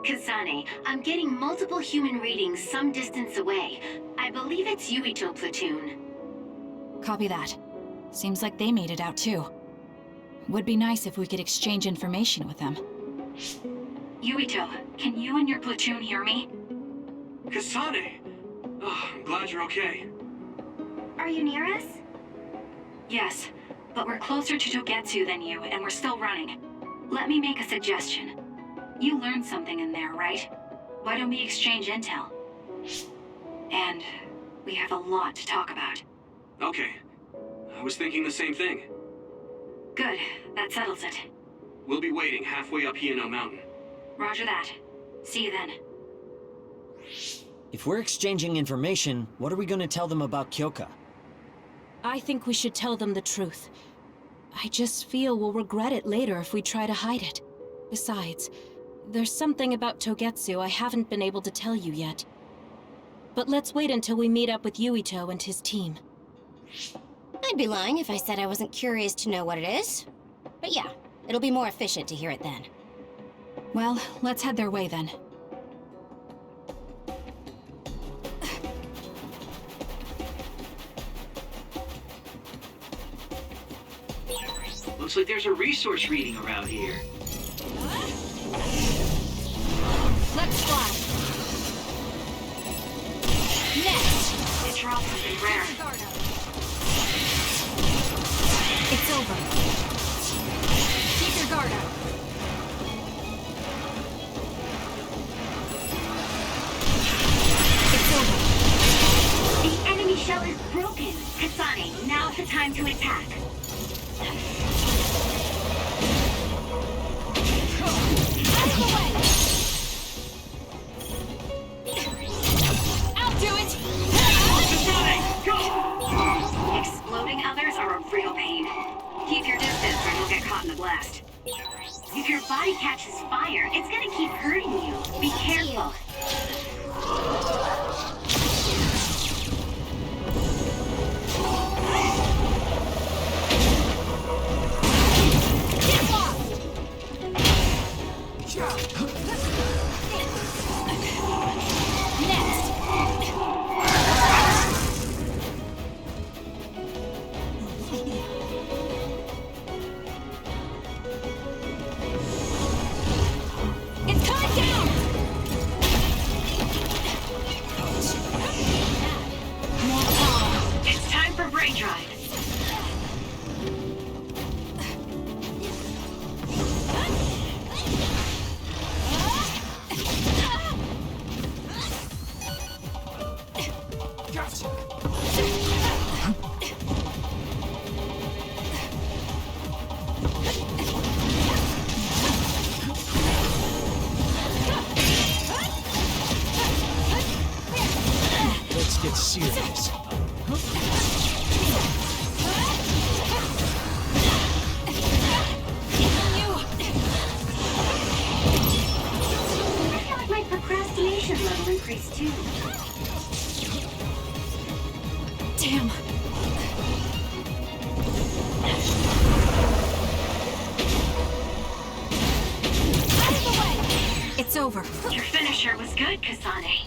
Kasane, I'm getting multiple human readings some distance away. I believe it's Yuito platoon. Copy that. Seems like they made it out too. Would be nice if we could exchange information with them. Yuito, can you and your platoon hear me? Kasane! Oh, I'm glad you're okay. Are you near us? Yes, but we're closer to Togetsu than you, and we're still running. Let me make a suggestion. You learned something in there, right? Why don't we exchange intel? And we have a lot to talk about. Okay. I was thinking the same thing. Good, that settles it. We'll be waiting halfway up Hino Mountain. Roger that. See you then. If we're exchanging information, what are we gonna tell them about Kyoka? I think we should tell them the truth. I just feel we'll regret it later if we try to hide it. Besides, there's something about Togetsu I haven't been able to tell you yet. But let's wait until we meet up with Yuito and his team. I'd be lying if I said I wasn't curious to know what it is. But yeah, it'll be more efficient to hear it then. Well, let's head their way then. Looks like there's a resource reading around here. Let's fly. Next! It dropped something rare. It's over. Keep your guard up. It's over. The enemy shell is broken. Kasane, now's the time to attack. Out of the way! I'll do it! Kasane, go! Exploding others are a real pain. Keep your distance or you'll get caught in the blast. If your body catches fire, it's gonna keep hurting you. Be careful. Get lost! Next! It's coming down! More power. It's time for brain drive. Let's get serious. I feel like my procrastination level increased too. Damn. Out of the way! It's over. Your finisher was good, Kasane.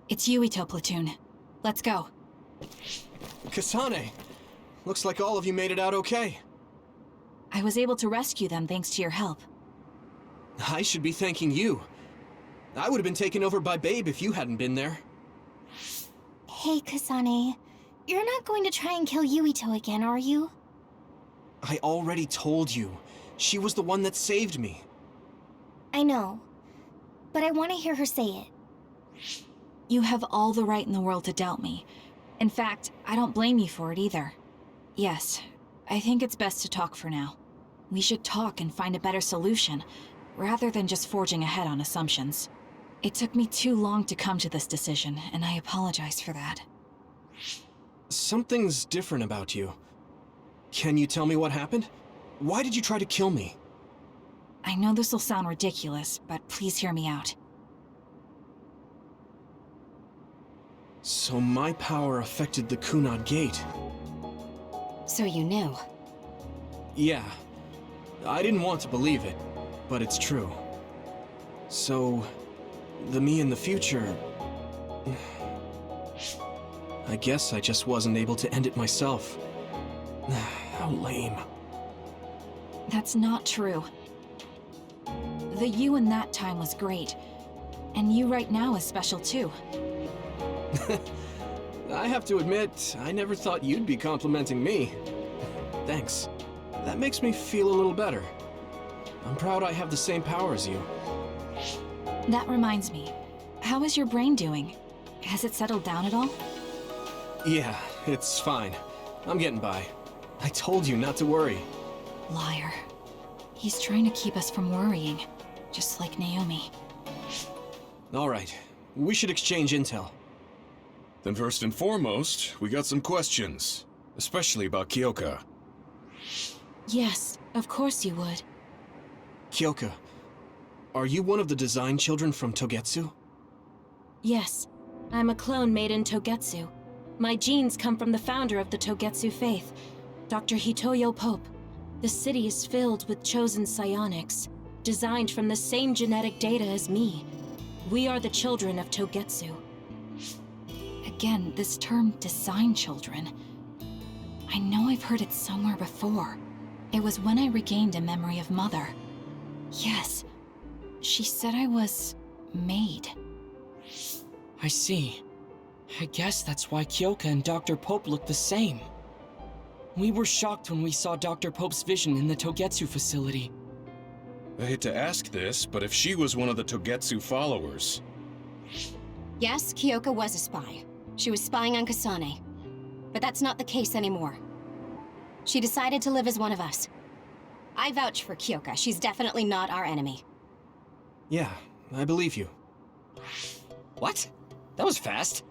It's Yuito platoon. Let's go. Kasane! Looks like all of you made it out okay. I was able to rescue them thanks to your help. I should be thanking you. I would have been taken over by Babe if you hadn't been there. Hey, Kasane. You're not going to try and kill Yuito again, are you? I already told you. She was the one that saved me. I know. But I want to hear her say it. You have all the right in the world to doubt me. In fact, I don't blame you for it either. Yes, I think it's best to talk for now. We should talk and find a better solution, rather than just forging ahead on assumptions. It took me too long to come to this decision, and I apologize for that. Something's different about you. Can you tell me what happened? Why did you try to kill me? I know this will sound ridiculous, but please hear me out. So my power affected the Kunad Gate. So you knew. Yeah. I didn't want to believe it, but it's true. So, the me in the future... I guess I just wasn't able to end it myself. How lame. That's not true. The you in that time was great, and you right now is special too. I have to admit, I never thought you'd be complimenting me. Thanks. That makes me feel a little better. I'm proud I have the same power as you. That reminds me, how is your brain doing? Has it settled down at all? Yeah, it's fine. I'm getting by. I told you not to worry. Liar. He's trying to keep us from worrying, just like Naomi. All right, we should exchange intel. Then first and foremost, we got some questions, especially about Kyoka. Yes, of course you would. Kyoka, are you one of the design children from Togetsu? Yes, I'm a clone made in Togetsu. My genes come from the founder of the Togetsu faith, Dr. Hitoyo Pope. The city is filled with chosen psionics, designed from the same genetic data as me. We are the children of Togetsu. Again, this term, design children. I know I've heard it somewhere before. It was when I regained a memory of Mother. Yes, she said I was... made. I see. I guess that's why Kyoka and Dr. Pope look the same. We were shocked when we saw Dr. Pope's vision in the Togetsu facility. I hate to ask this, but if she was one of the Togetsu followers... Yes, Kyoka was a spy. She was spying on Kasane. But that's not the case anymore. She decided to live as one of us. I vouch for Kyoka. She's definitely not our enemy. Yeah, I believe you. What? That was fast.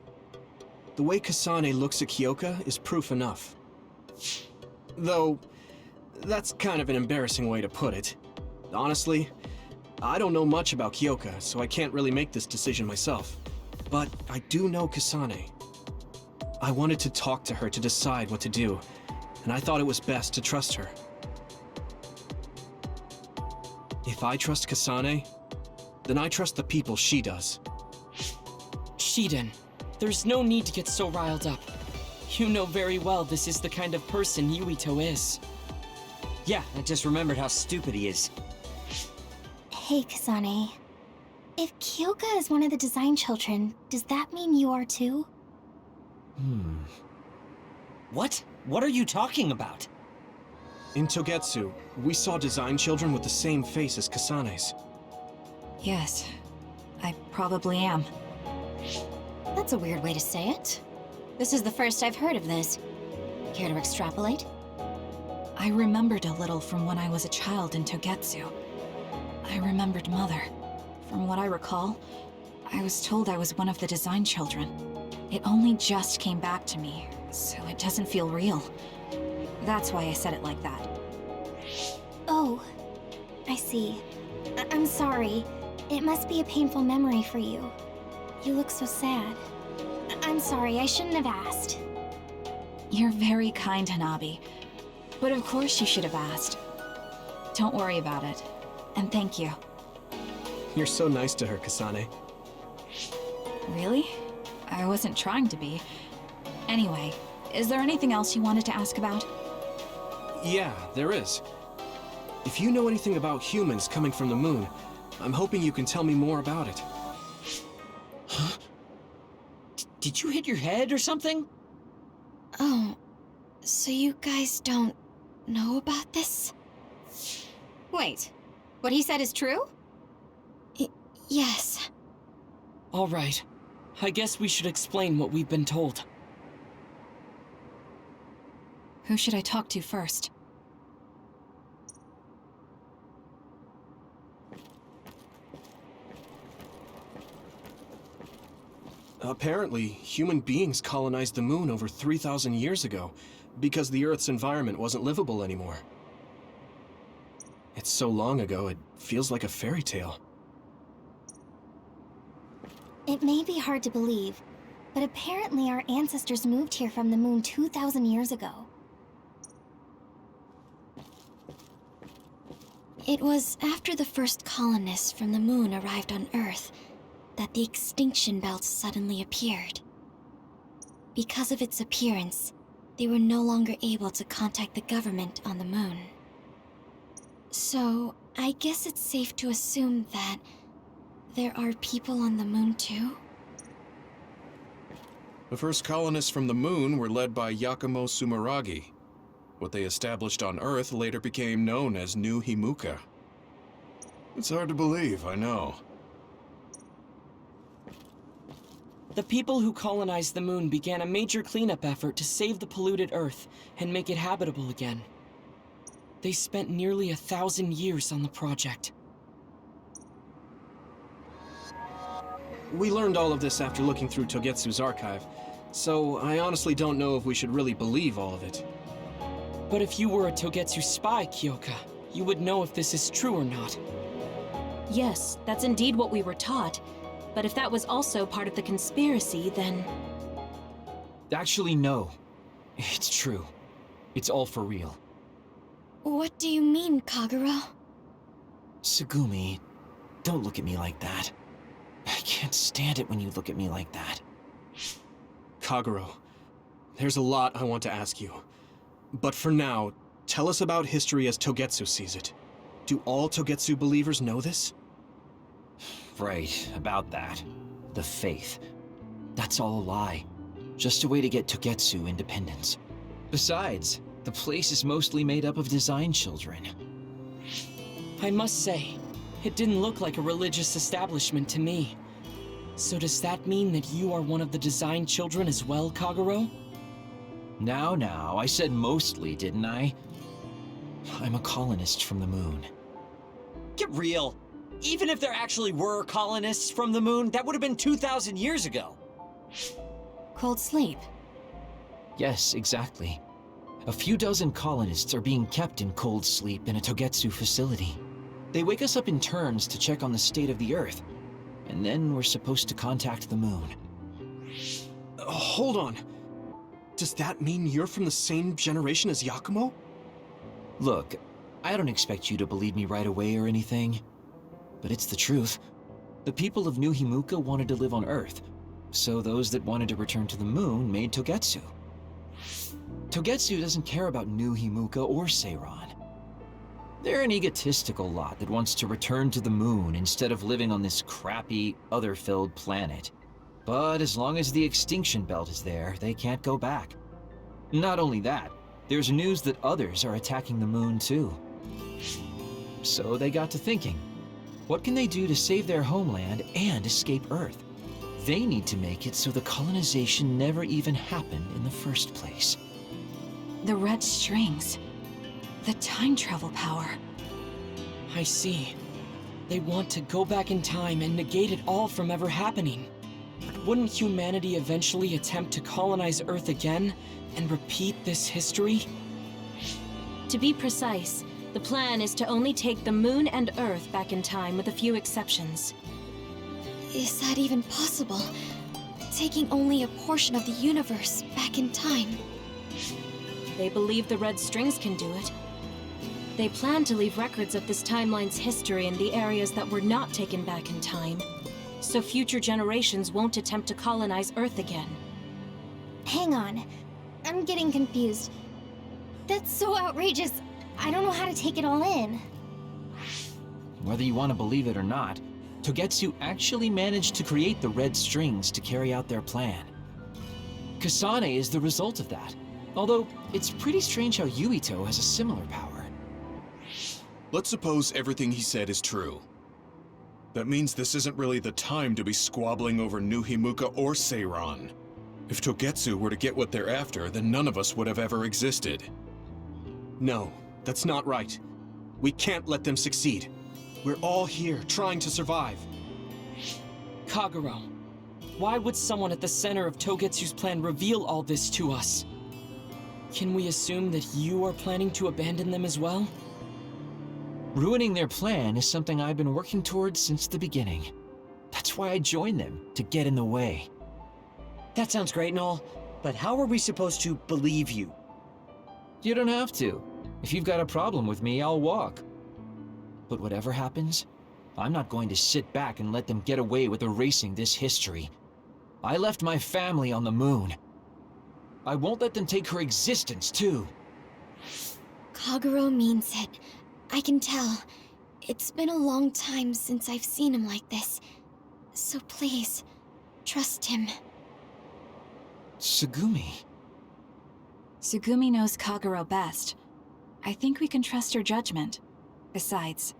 The way Kasane looks at Kyoka is proof enough. Though, that's kind of an embarrassing way to put it. Honestly, I don't know much about Kyoka, so I can't really make this decision myself. But I do know Kasane. I wanted to talk to her to decide what to do, and I thought it was best to trust her. If I trust Kasane, then I trust the people she does. Shiden, there's no need to get so riled up. You know very well this is the kind of person Yuito is. Yeah, I just remembered how stupid he is. Hey, Kasane. If Kyoka is one of the design children, does that mean you are too? What? What are you talking about? In Togetsu, we saw design children with the same face as Kasane's. Yes, I probably am. That's a weird way to say it. This is the first I've heard of this. Care to extrapolate? I remembered a little from when I was a child in Togetsu. I remembered Mother. From what I recall, I was told I was one of the design children. It only just came back to me, so it doesn't feel real. That's why I said it like that. Oh, I see. I'm sorry. It must be a painful memory for you. You look so sad. I'm sorry, I shouldn't have asked. You're very kind, Hanabi. But of course you should have asked. Don't worry about it. And thank you. You're so nice to her, Kasane. Really? I wasn't trying to be. Anyway, is there anything else you wanted to ask about? Yeah, there is. If you know anything about humans coming from the moon, I'm hoping you can tell me more about it. Huh? Did you hit your head or something? Oh, so you guys don't know about this? Wait, what he said is true? Yes. All right. I guess we should explain what we've been told. Who should I talk to first? Apparently, human beings colonized the moon over 3,000 years ago, because the Earth's environment wasn't livable anymore. It's so long ago, it feels like a fairy tale. It may be hard to believe, but apparently our ancestors moved here from the moon 2,000 years ago. It was after the first colonists from the moon arrived on Earth that the extinction belt suddenly appeared. Because of its appearance, they were no longer able to contact the government on the moon. So, I guess it's safe to assume that there are people on the moon too? The first colonists from the moon were led by Yakumo Sumeragi. What they established on Earth later became known as New Himuka. It's hard to believe, I know. The people who colonized the moon began a major cleanup effort to save the polluted Earth and make it habitable again. They spent nearly 1,000 years on the project. We learned all of this after looking through Togetsu's archive, so I honestly don't know if we should really believe all of it. But if you were a Togetsu spy, Kyoka, you would know if this is true or not. Yes, that's indeed what we were taught. But if that was also part of the conspiracy, then... Actually, no. It's true. It's all for real. What do you mean, Kagero? Tsugumi, don't look at me like that. I can't stand it when you look at me like that. Kagero, there's a lot I want to ask you. But for now, tell us about history as Togetsu sees it. Do all Togetsu believers know this? Right, about that. The faith. That's all a lie. Just a way to get Togetsu independence. Besides, the place is mostly made up of design children. I must say, it didn't look like a religious establishment to me. So does that mean that you are one of the design children as well, Kagero? Now, I said mostly, didn't I? I'm a colonist from the moon. Get real. Even if there actually were colonists from the moon, that would have been 2,000 years ago. Cold sleep. Yes, exactly. A few dozen colonists are being kept in cold sleep in a Togetsu facility. They wake us up in turns to check on the state of the Earth, and then we're supposed to contact the moon. Hold on. Does that mean you're from the same generation as Yakumo? Look, I don't expect you to believe me right away or anything, but it's the truth. The people of New Himuka wanted to live on Earth, so those that wanted to return to the moon made Togetsu. Togetsu doesn't care about New Himuka or Seiran. They're an egotistical lot that wants to return to the moon instead of living on this crappy, other-filled planet. But as long as the extinction belt is there, they can't go back. Not only that, there's news that others are attacking the moon too. So they got to thinking, what can they do to save their homeland and escape Earth? They need to make it so the colonization never even happened in the first place. The red strings. The time travel power. I see. They want to go back in time and negate it all from ever happening. Wouldn't humanity eventually attempt to colonize Earth again and repeat this history? To be precise, the plan is to only take the moon and Earth back in time with a few exceptions. Is that even possible? Taking only a portion of the universe back in time? They believe the red strings can do it. They plan to leave records of this timeline's history in the areas that were not taken back in time, so future generations won't attempt to colonize Earth again. Hang on. I'm getting confused. That's so outrageous. I don't know how to take it all in. Whether you want to believe it or not, Togetsu actually managed to create the red strings to carry out their plan. Kasane is the result of that. Although, it's pretty strange how Yuito has a similar power. Let's suppose everything he said is true. That means this isn't really the time to be squabbling over New Himuka or Seiran. If Togetsu were to get what they're after, then none of us would have ever existed. No, that's not right. We can't let them succeed. We're all here, trying to survive. Kagero, why would someone at the center of Togetsu's plan reveal all this to us? Can we assume that you are planning to abandon them as well? Ruining their plan is something I've been working towards since the beginning. That's why I joined them, to get in the way. That sounds great and all, but how are we supposed to believe you? You don't have to. If you've got a problem with me, I'll walk. But whatever happens, I'm not going to sit back and let them get away with erasing this history. I left my family on the moon. I won't let them take her existence, too. Kagero means it. I can tell. It's been a long time since I've seen him like this. So please, trust him. Tsugumi. Tsugumi knows Kagero best. I think we can trust her judgment. Besides,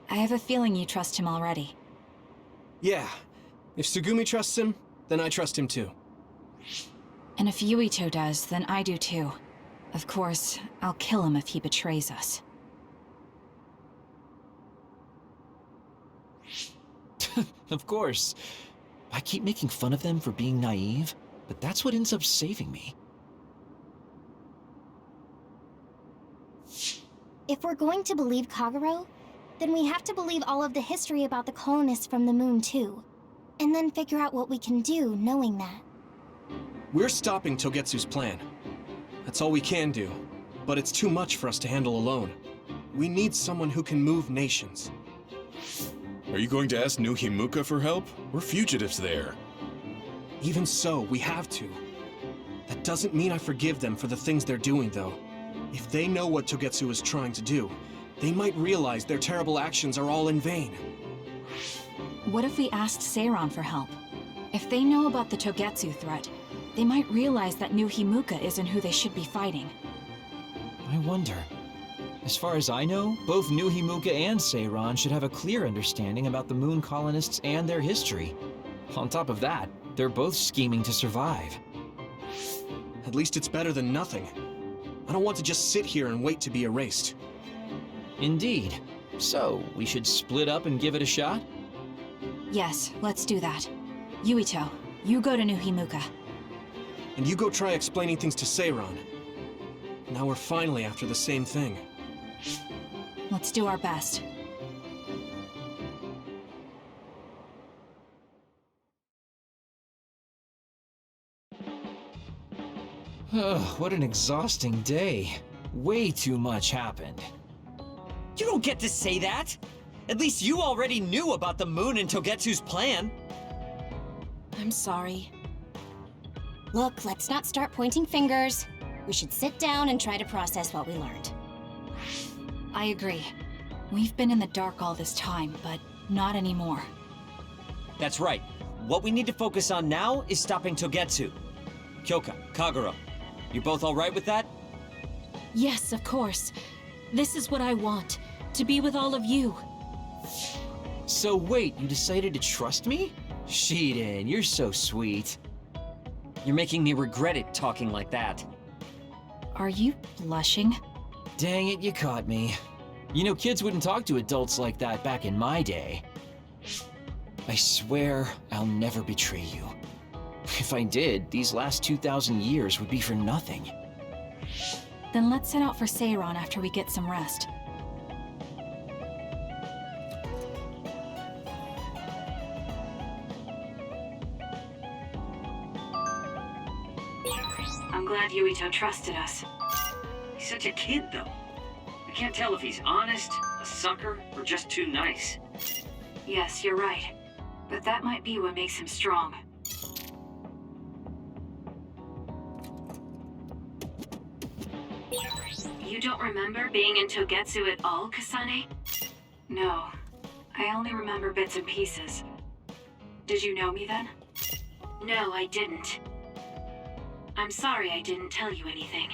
I have a feeling you trust him already. Yeah. If Tsugumi trusts him, then I trust him too. And if Yuito does, then I do too. Of course, I'll kill him if he betrays us. Of course. I keep making fun of them for being naive, but that's what ends up saving me. If we're going to believe Kagero, then we have to believe all of the history about the colonists from the moon too. And then figure out what we can do knowing that. We're stopping Togetsu's plan. That's all we can do. But it's too much for us to handle alone. We need someone who can move nations. Are you going to ask New Himuka for help? We're fugitives there. Even so, we have to. That doesn't mean I forgive them for the things they're doing, though. If they know what Togetsu is trying to do, they might realize their terrible actions are all in vain. What if we asked Seiran for help? If they know about the Togetsu threat, they might realize that New Himuka isn't who they should be fighting. I wonder. As far as I know, both New Himuka and Seiran should have a clear understanding about the moon colonists and their history. On top of that, they're both scheming to survive. At least it's better than nothing. I don't want to just sit here and wait to be erased. Indeed. So, we should split up and give it a shot? Yes, let's do that. Yuito, you go to New Himuka. And you go try explaining things to Seiran. Now we're finally after the same thing. Let's do our best. What an exhausting day. Way too much happened. You don't get to say that! At least you already knew about the moon and Togetsu's plan! I'm sorry. Look, let's not start pointing fingers. We should sit down and try to process what we learned. I agree. We've been in the dark all this time, but not anymore. That's right. What we need to focus on now is stopping Togetsu. Kyoka, Kagero, you both alright with that? Yes, of course. This is what I want, to be with all of you. So wait, you decided to trust me? Shiden, you're so sweet. You're making me regret it talking like that. Are you blushing? Dang it, you caught me. You know, kids wouldn't talk to adults like that back in my day. I swear I'll never betray you. If I did, these last 2,000 years would be for nothing. Then let's set out for Seiran after we get some rest. I'm glad Yuito trusted us. He's such a kid, though. I can't tell if he's honest, a sucker, or just too nice. Yes, you're right. But that might be what makes him strong. You don't remember being in Togetsu at all, Kasane? No. I only remember bits and pieces. Did you know me then? No, I didn't. I'm sorry I didn't tell you anything.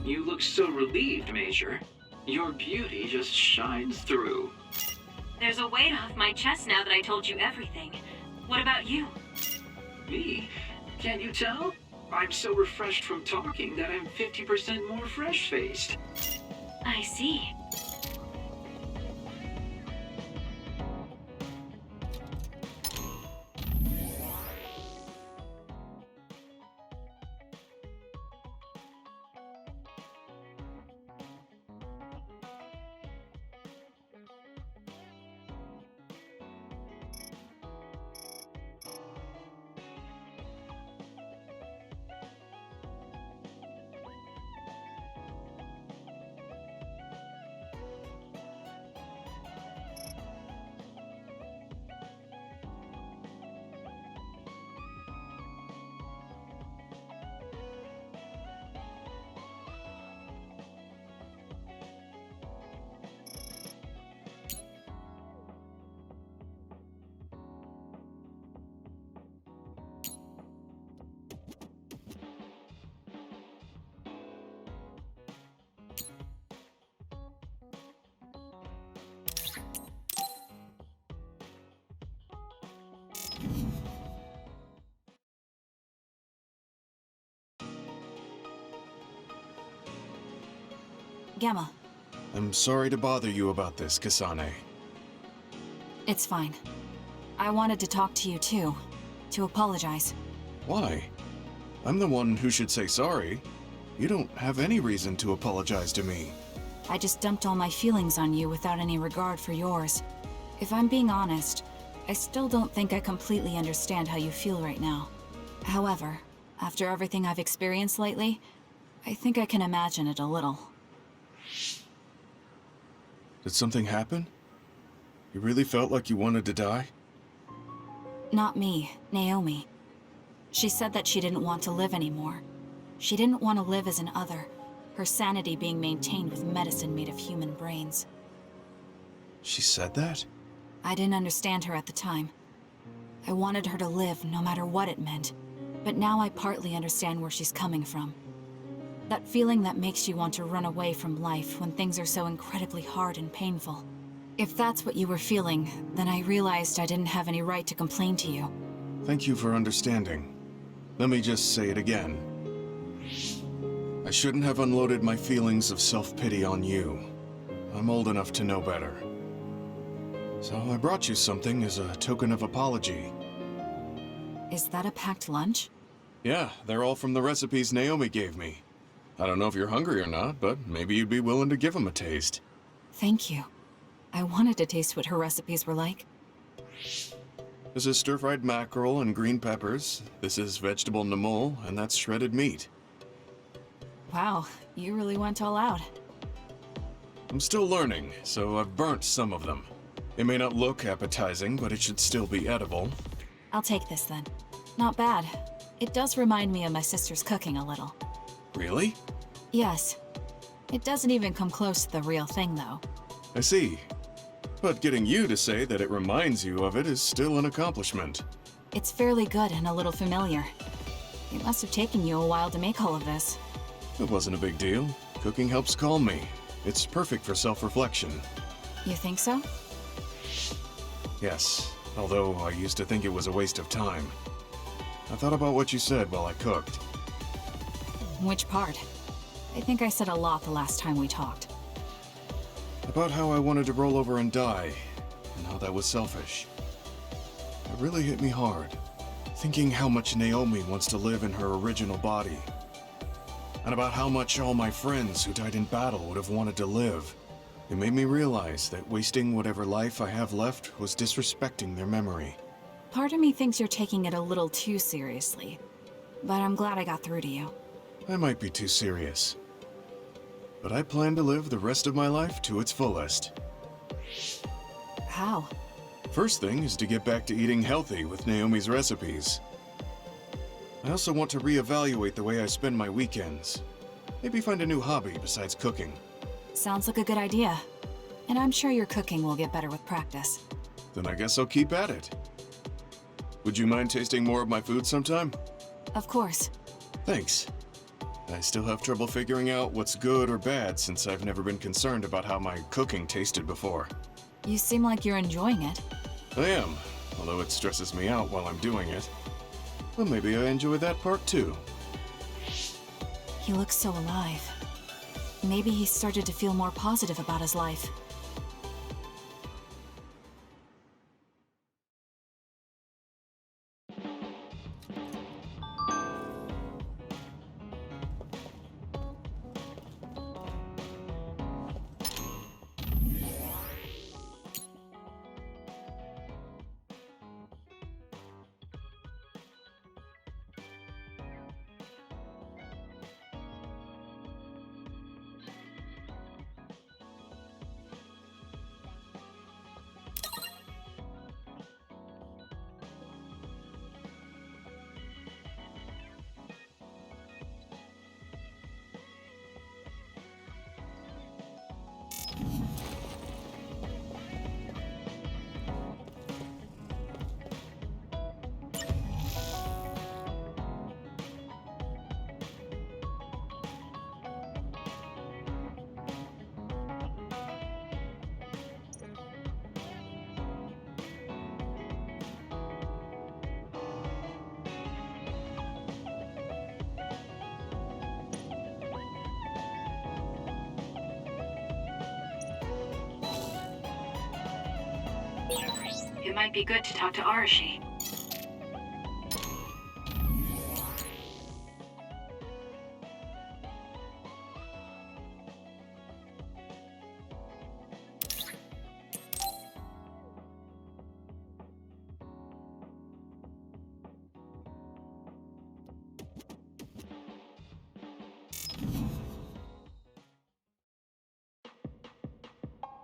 You look so relieved, Major. Your beauty just shines through. There's a weight off my chest now that I told you everything. What about you? Me? Can't you tell? I'm so refreshed from talking that I'm 50% more fresh-faced. I see. Gamma. I'm sorry to bother you about this, Kasane. It's fine. I wanted to talk to you too, to apologize. Why? I'm the one who should say sorry. You don't have any reason to apologize to me. I just dumped all my feelings on you without any regard for yours. If I'm being honest, I still don't think I completely understand how you feel right now. However, after everything I've experienced lately, I think I can imagine it a little. Did something happen? You really felt like you wanted to die? Not me, Naomi. She said that she didn't want to live anymore. She didn't want to live as an other, her sanity being maintained with medicine made of human brains. She said that? I didn't understand her at the time. I wanted her to live no matter what it meant, but now I partly understand where she's coming from. That feeling that makes you want to run away from life when things are so incredibly hard and painful. If that's what you were feeling, then I realized I didn't have any right to complain to you. Thank you for understanding. Let me just say it again. I shouldn't have unloaded my feelings of self-pity on you. I'm old enough to know better. So I brought you something as a token of apology. Is that a packed lunch? Yeah, they're all from the recipes Naomi gave me. I don't know if you're hungry or not, but maybe you'd be willing to give them a taste. Thank you. I wanted to taste what her recipes were like. This is stir-fried mackerel and green peppers. This is vegetable namul, and that's shredded meat. Wow, you really went all out. I'm still learning, so I've burnt some of them. It may not look appetizing, but it should still be edible. I'll take this then. Not bad. It does remind me of my sister's cooking a little. Really? Yes. It doesn't even come close to the real thing, though. I see. But getting you to say that it reminds you of it is still an accomplishment. It's fairly good and a little familiar. It must have taken you a while to make all of this. It wasn't a big deal. Cooking helps calm me. It's perfect for self-reflection. You think so? Yes, although I used to think it was a waste of time. I thought about what you said while I cooked. Which part? I think I said a lot the last time we talked. About how I wanted to roll over and die, and how that was selfish. It really hit me hard, thinking how much Naomi wants to live in her original body. And about how much all my friends who died in battle would have wanted to live. It made me realize that wasting whatever life I have left was disrespecting their memory. Part of me thinks you're taking it a little too seriously, but I'm glad I got through to you. I might be too serious. But I plan to live the rest of my life to its fullest. How? First thing is to get back to eating healthy with Naomi's recipes. I also want to reevaluate the way I spend my weekends. Maybe find a new hobby besides cooking. Sounds like a good idea. And I'm sure your cooking will get better with practice. Then I guess I'll keep at it. Would you mind tasting more of my food sometime? Of course. Thanks. I still have trouble figuring out what's good or bad since I've never been concerned about how my cooking tasted before. You seem like you're enjoying it. I am, although it stresses me out while I'm doing it. Well, maybe I enjoy that part too. He looks so alive. Maybe he started to feel more positive about his life. It might be good to talk to Arashi.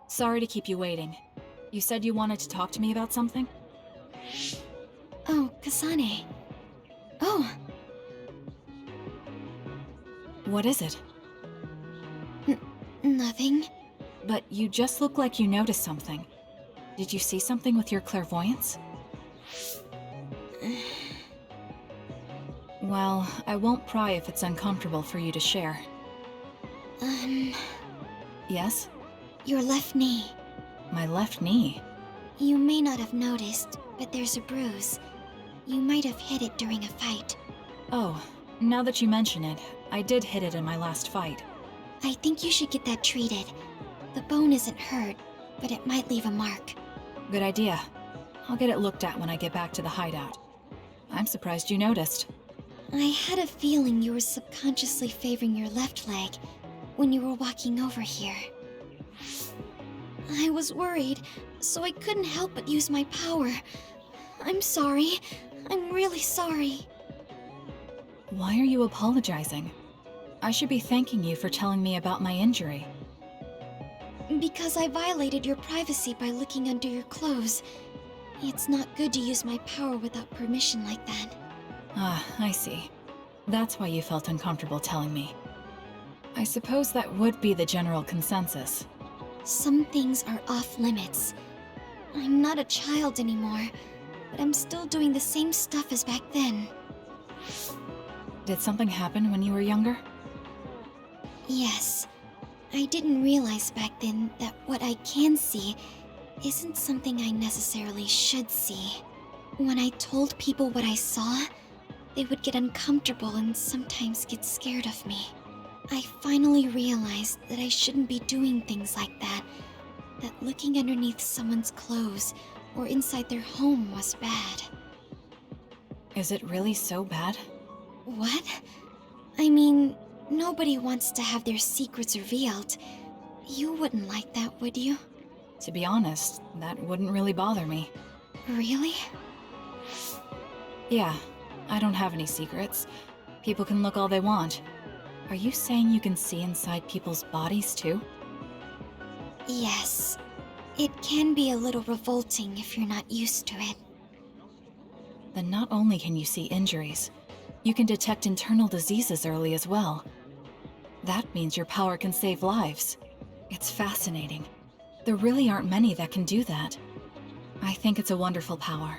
Sorry to keep you waiting. You said you wanted to talk to me about something? Oh, Kasane. Oh. What is it? Nothing. But you just look like you noticed something. Did you see something with your clairvoyance? Well, I won't pry if it's uncomfortable for you to share. Yes? Your left knee. My left knee? You may not have noticed, but there's a bruise. You might have hit it during a fight. Oh, now that you mention it, I did hit it in my last fight. I think you should get that treated. The bone isn't hurt, but it might leave a mark. Good idea. I'll get it looked at when I get back to the hideout. I'm surprised you noticed. I had a feeling you were subconsciously favoring your left leg when you were walking over here. I was worried, so I couldn't help but use my power. I'm sorry. I'm really sorry. Why are you apologizing? I should be thanking you for telling me about my injury. Because I violated your privacy by looking under your clothes. It's not good to use my power without permission like that. Ah, I see. That's why you felt uncomfortable telling me. I suppose that would be the general consensus. Some things are off limits. I'm not a child anymore, but I'm still doing the same stuff as back then. Did something happen when you were younger? Yes. I didn't realize back then that what I can see isn't something I necessarily should see. When I told people what I saw, they would get uncomfortable and sometimes get scared of me. I finally realized that I shouldn't be doing things like that, that looking underneath someone's clothes or inside their home was bad. Is it really so bad? What? I mean, nobody wants to have their secrets revealed. You wouldn't like that, would you? To be honest, that wouldn't really bother me. Really? Yeah, I don't have any secrets. People can look all they want. Are you saying you can see inside people's bodies too? Yes. It can be a little revolting if you're not used to it. Then not only can you see injuries, you can detect internal diseases early as well. That means your power can save lives. It's fascinating. There really aren't many that can do that. I think it's a wonderful power.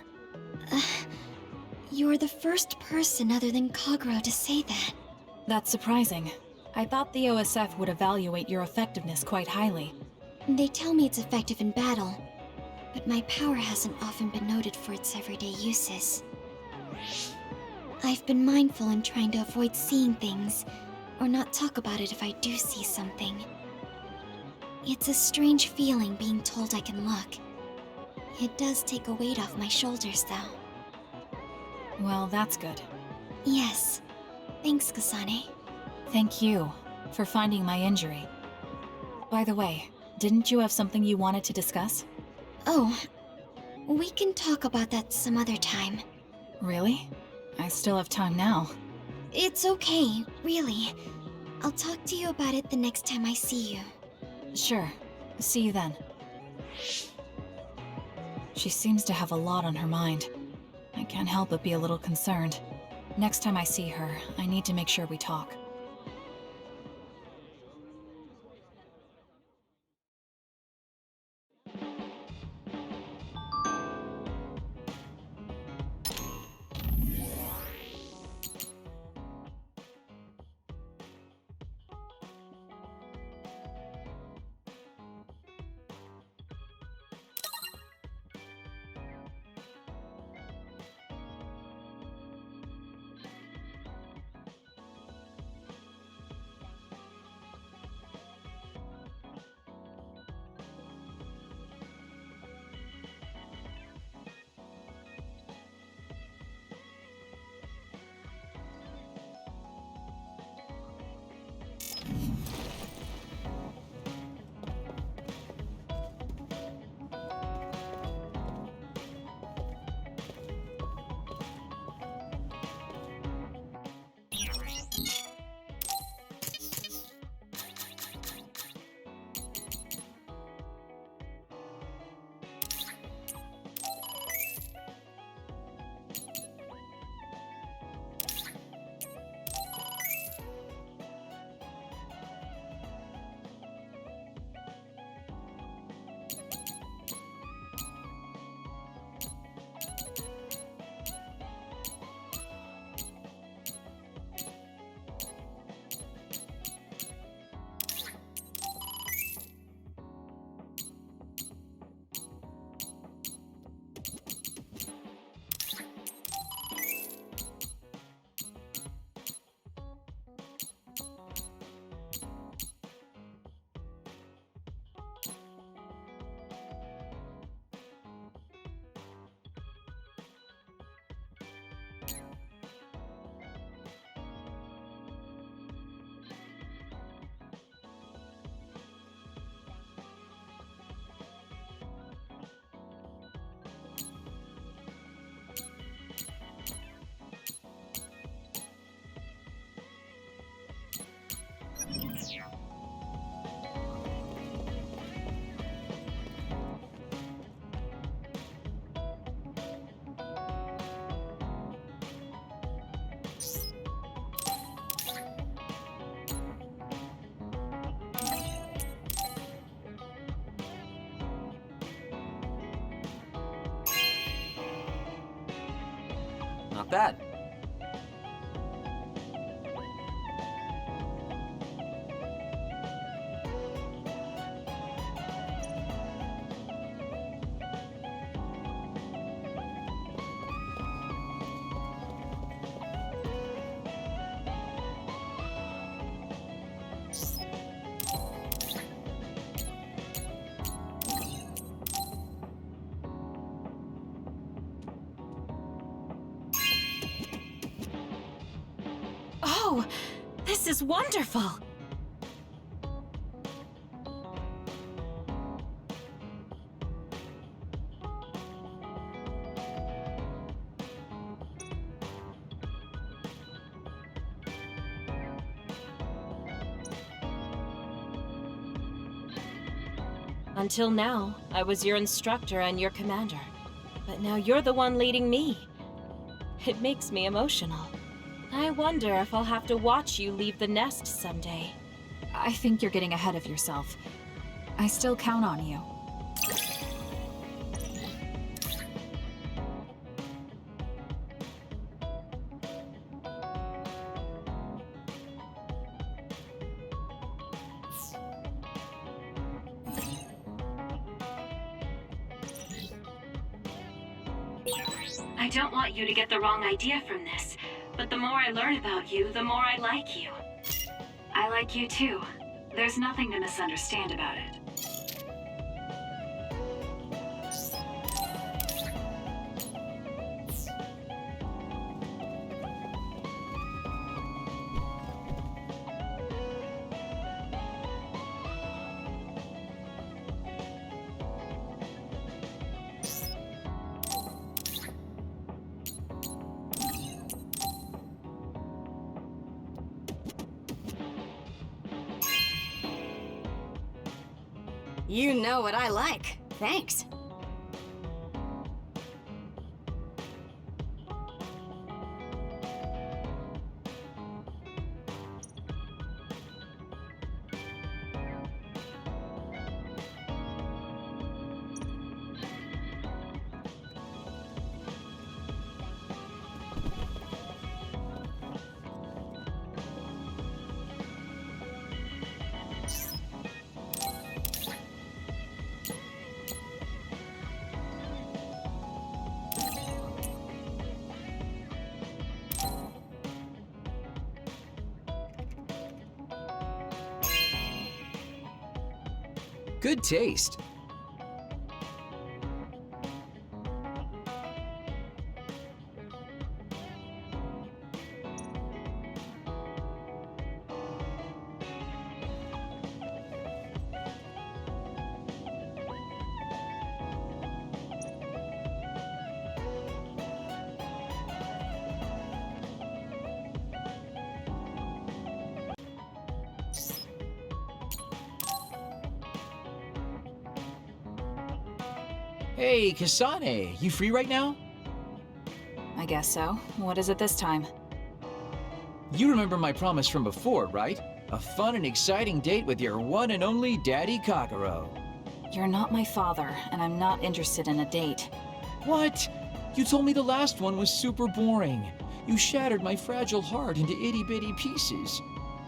You're the first person other than Kagero to say that. That's surprising. I thought the OSF would evaluate your effectiveness quite highly. They tell me it's effective in battle, but my power hasn't often been noted for its everyday uses. I've been mindful in trying to avoid seeing things, or not talk about it if I do see something. It's a strange feeling being told I can look. It does take a weight off my shoulders, though. Well, that's good. Yes. Thanks, Kasane. Thank you for finding my injury. By the way, didn't you have something you wanted to discuss? Oh, we can talk about that some other time. Really? I still have time now. It's okay, really. I'll talk to you about it the next time I see you. Sure. See you then. She seems to have a lot on her mind. I can't help but be a little concerned. Next time I see her, I need to make sure we talk. Not bad. Oh, this is wonderful! Until now, I was your instructor and your commander. But now you're the one leading me. It makes me emotional. I wonder if I'll have to watch you leave the nest someday. I think you're getting ahead of yourself. I still count on you. I don't want you to get the wrong idea from this, but the more I learn about you, the more I like you. I like you too. There's nothing to misunderstand about it. You know what I like. Thanks. Good taste. Hey, Kasane, you free right now? I guess so. What is it this time? You remember my promise from before, right? A fun and exciting date with your one and only Daddy Kagero. You're not my father, and I'm not interested in a date. What? You told me the last one was super boring. You shattered my fragile heart into itty-bitty pieces.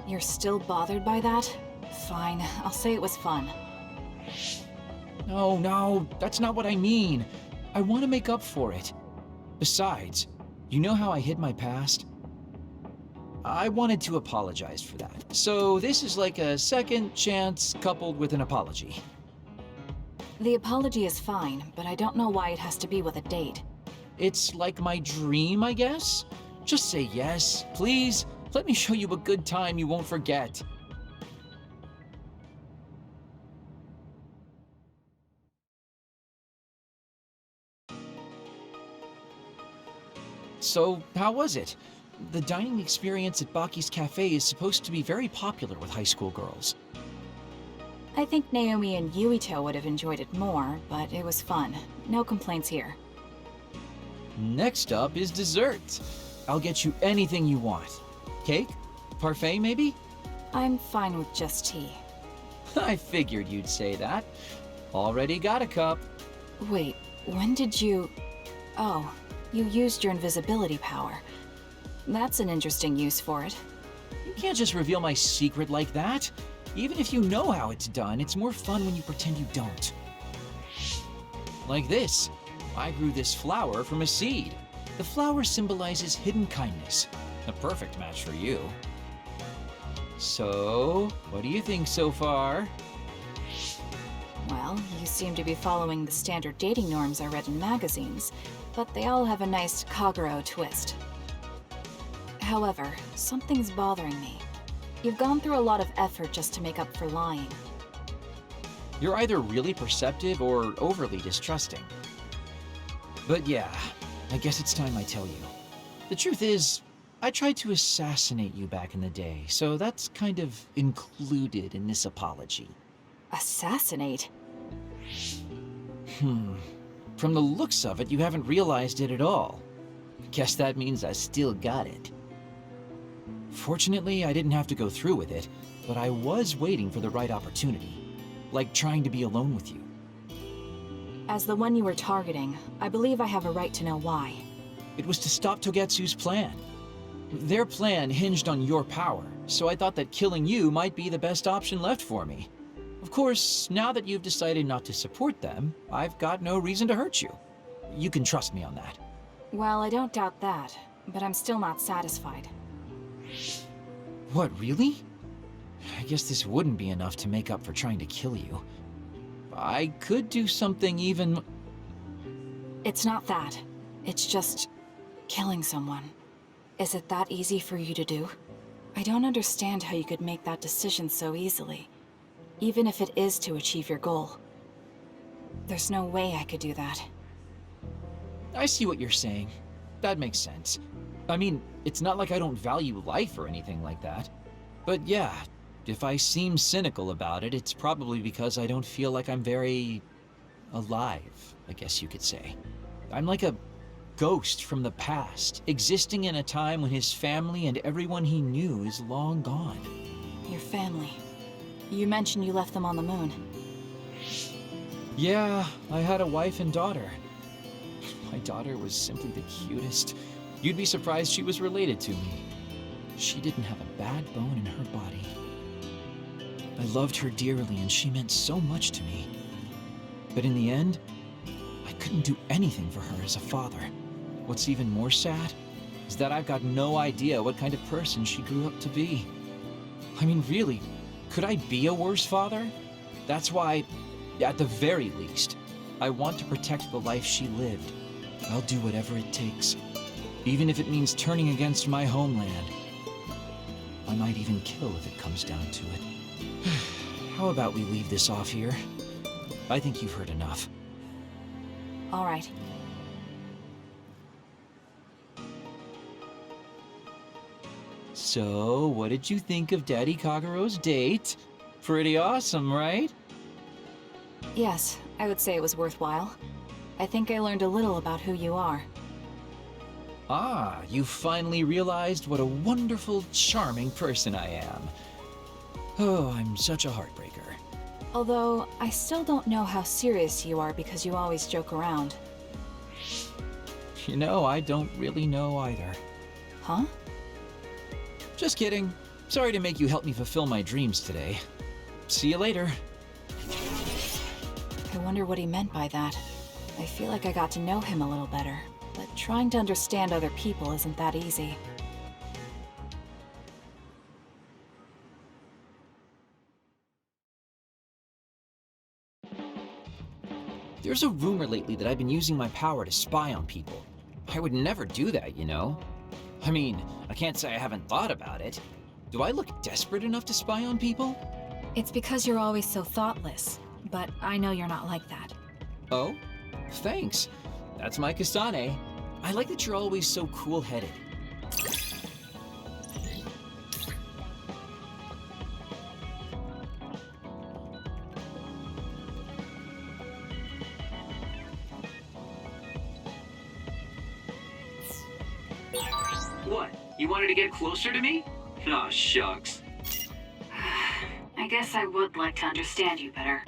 You're still bothered by that? Fine, I'll say it was fun. No, that's not what I mean. I want to make up for it. Besides, you know how I hid my past? I wanted to apologize for that. So this is like a second chance coupled with an apology. The apology is fine, but I don't know why it has to be with a date. It's like my dream, I guess? Just say yes, please. Let me show you a good time you won't forget. So, how was it? The dining experience at Baki's Cafe is supposed to be very popular with high school girls. I think Naomi and Yuito would have enjoyed it more, but it was fun. No complaints here. Next up is dessert. I'll get you anything you want. Cake? Parfait, maybe? I'm fine with just tea. I figured you'd say that. Already got a cup. Wait, when did you... Oh, you used your invisibility power. That's an interesting use for it. You can't just reveal my secret like that. Even if you know how it's done, it's more fun when you pretend you don't. Like this. I grew this flower from a seed. The flower symbolizes hidden kindness. A perfect match for you. So, what do you think so far? Well, you seem to be following the standard dating norms I read in magazines, but they all have a nice Kagero twist. However, something's bothering me. You've gone through a lot of effort just to make up for lying. You're either really perceptive or overly distrusting. But yeah, I guess it's time I tell you. The truth is, I tried to assassinate you back in the day, so that's kind of included in this apology. Assassinate? From the looks of it, you haven't realized it at all. Guess that means I still got it. Fortunately, I didn't have to go through with it, but I was waiting for the right opportunity. Like trying to be alone with you. As the one you were targeting, I believe I have a right to know why. It was to stop Togetsu's plan. Their plan hinged on your power, so I thought that killing you might be the best option left for me. Of course, now that you've decided not to support them, I've got no reason to hurt you. You can trust me on that. Well, I don't doubt that, but I'm still not satisfied. What, really? I guess this wouldn't be enough to make up for trying to kill you. I could do something even... It's not that. It's just... killing someone. Is it that easy for you to do? I don't understand how you could make that decision so easily, even if it is to achieve your goal. There's no way I could do that. I see what you're saying. That makes sense. I mean, it's not like I don't value life or anything like that. But yeah, if I seem cynical about it, it's probably because I don't feel like I'm very... alive, I guess you could say. I'm like a ghost from the past, existing in a time when his family and everyone he knew is long gone. Your family. You mentioned you left them on the moon. Yeah, I had a wife and daughter. My daughter was simply the cutest. You'd be surprised she was related to me. She didn't have a bad bone in her body. I loved her dearly and she meant so much to me. But in the end, I couldn't do anything for her as a father. What's even more sad is that I've got no idea what kind of person she grew up to be. I mean, really, could I be a worse father? That's why, at the very least, I want to protect the life she lived. I'll do whatever it takes, even if it means turning against my homeland. I might even kill if it comes down to it. How about we leave this off here? I think you've heard enough. All right. So, what did you think of Daddy Kagero's date? Pretty awesome, right? Yes, I would say it was worthwhile. I think I learned a little about who you are. Ah, you finally realized what a wonderful, charming person I am. Oh, I'm such a heartbreaker. Although, I still don't know how serious you are because you always joke around. You know, I don't really know either. Huh? Just kidding. Sorry to make you help me fulfill my dreams today. See you later. I wonder what he meant by that. I feel like I got to know him a little better, but trying to understand other people isn't that easy. There's a rumor lately that I've been using my power to spy on people. I would never do that, you know? I mean, I can't say I haven't thought about it. Do I look desperate enough to spy on people? It's because you're always so thoughtless, but I know you're not like that. Oh? Thanks. That's my Kasane. I like that you're always so cool-headed. What? You wanted to get closer to me? Aw, shucks. I guess I would like to understand you better.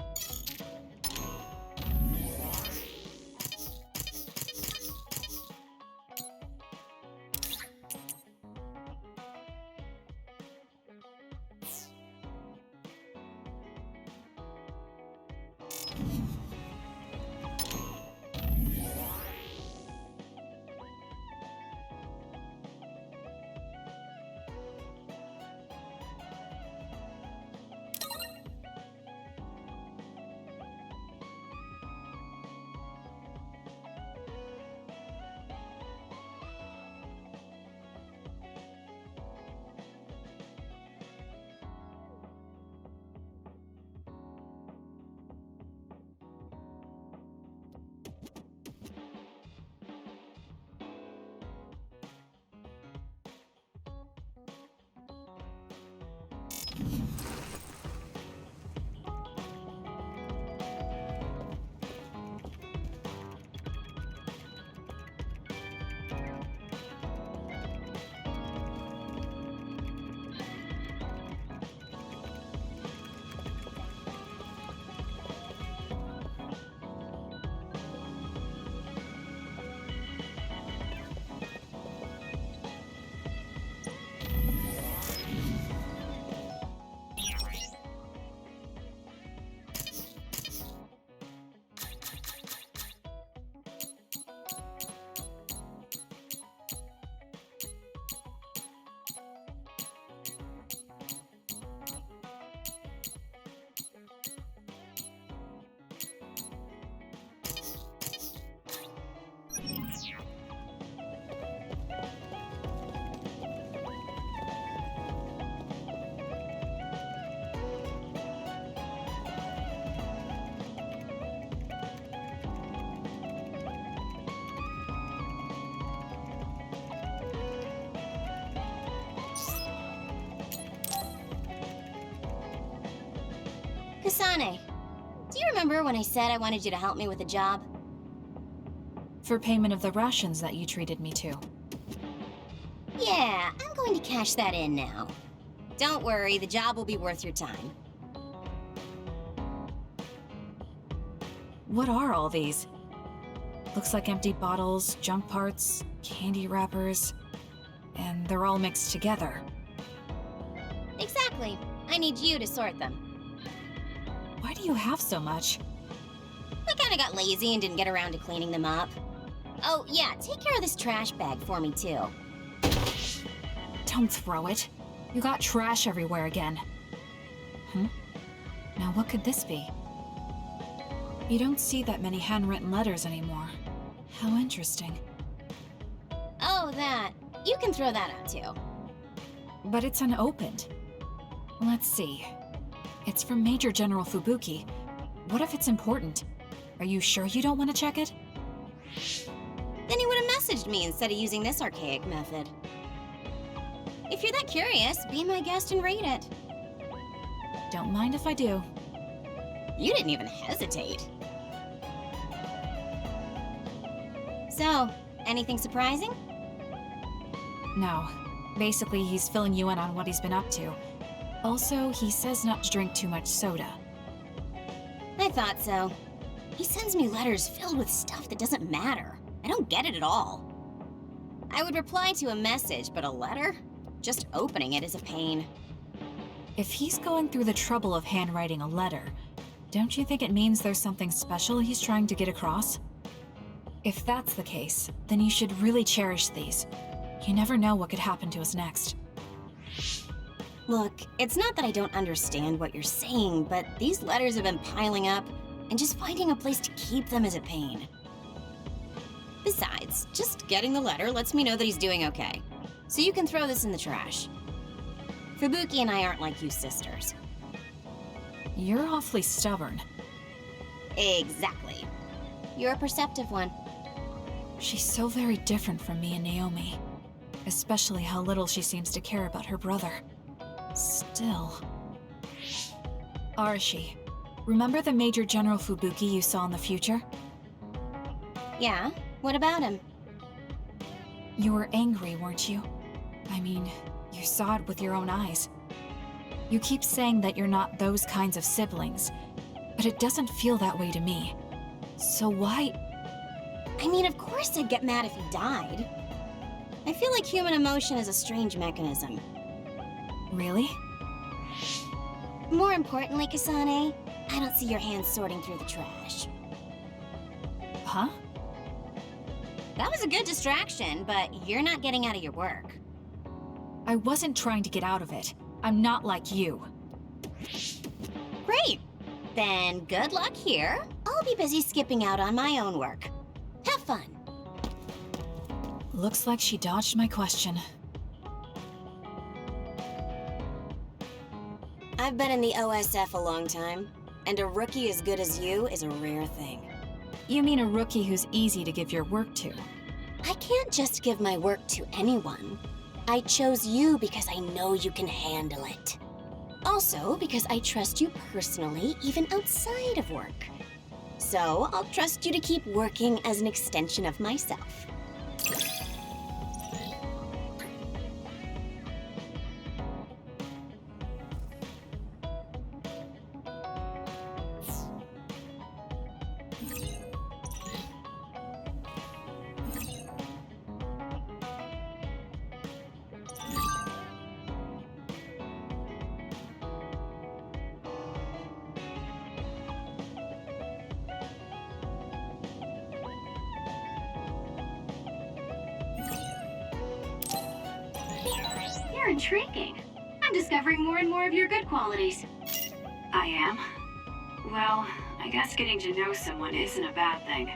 Kasane, do you remember when I said I wanted you to help me with a job? For payment of the rations that you treated me to. Yeah, I'm going to cash that in now. Don't worry, the job will be worth your time. What are all these? Looks like empty bottles, junk parts, candy wrappers, and they're all mixed together. Exactly. I need you to sort them. Why do you have so much? I kinda got lazy and didn't get around to cleaning them up. Oh, yeah, take care of this trash bag for me, too. Don't throw it. You got trash everywhere again. Now what could this be? You don't see that many handwritten letters anymore. How interesting. Oh, that. You can throw that out, too. But it's unopened. Let's see. It's from Major General Fubuki. What if it's important? Are you sure you don't want to check it? Then he would have messaged me instead of using this archaic method. If you're that curious, be my guest and read it. Don't mind if I do. You didn't even hesitate. So, anything surprising? No. Basically, he's filling you in on what he's been up to. Also, he says not to drink too much soda. I thought so. He sends me letters filled with stuff that doesn't matter. I don't get it at all. I would reply to a message, but a letter? Just opening it is a pain. If he's going through the trouble of handwriting a letter, don't you think it means there's something special he's trying to get across? If that's the case, then you should really cherish these. You never know what could happen to us next. Look, it's not that I don't understand what you're saying, but these letters have been piling up, and just finding a place to keep them is a pain. Besides, just getting the letter lets me know that he's doing okay. So you can throw this in the trash. Fubuki and I aren't like you sisters. You're awfully stubborn. Exactly. You're a perceptive one. She's so very different from me and Naomi. Especially how little she seems to care about her brother. Still... Arashi, remember the Major General Fubuki you saw in the future? Yeah? What about him? You were angry, weren't you? I mean, you saw it with your own eyes. You keep saying that you're not those kinds of siblings, but it doesn't feel that way to me. So why... I mean, of course I'd get mad if he died. I feel like human emotion is a strange mechanism. Really? More importantly, Kasane, I don't see your hands sorting through the trash. Huh? That was a good distraction, but you're not getting out of your work. I wasn't trying to get out of it. I'm not like you. Great! Then good luck here. I'll be busy skipping out on my own work. Have fun. Looks like she dodged my question. I've been in the OSF a long time, and a rookie as good as you is a rare thing. You mean a rookie who's easy to give your work to? I can't just give my work to anyone. I chose you because I know you can handle it. Also, because I trust you personally, even outside of work. So, I'll trust you to keep working as an extension of myself. You're intriguing. I'm discovering more and more of your good qualities. I am? Well, I guess getting to know someone isn't a bad thing.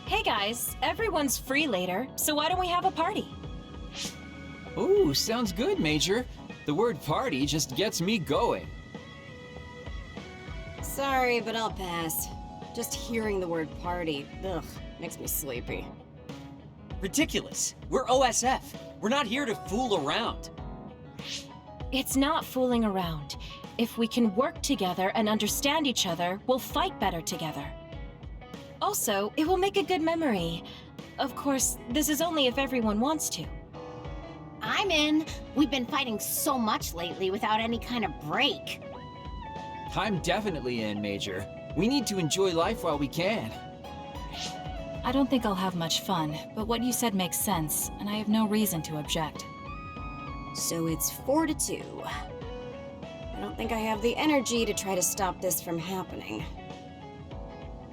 Hey guys, everyone's free later, so why don't we have a party? Ooh, sounds good, Major. The word party just gets me going. Sorry, but I'll pass. Just hearing the word party, ugh, makes me sleepy. Ridiculous. We're OSF. We're not here to fool around. It's not fooling around. If we can work together and understand each other, we'll fight better together. Also, it will make a good memory. Of course, this is only if everyone wants to. I'm in. We've been fighting so much lately without any kind of break. I'm definitely in, Major. We need to enjoy life while we can. I don't think I'll have much fun, but what you said makes sense, and I have no reason to object. So it's 4-2. I don't think I have the energy to try to stop this from happening.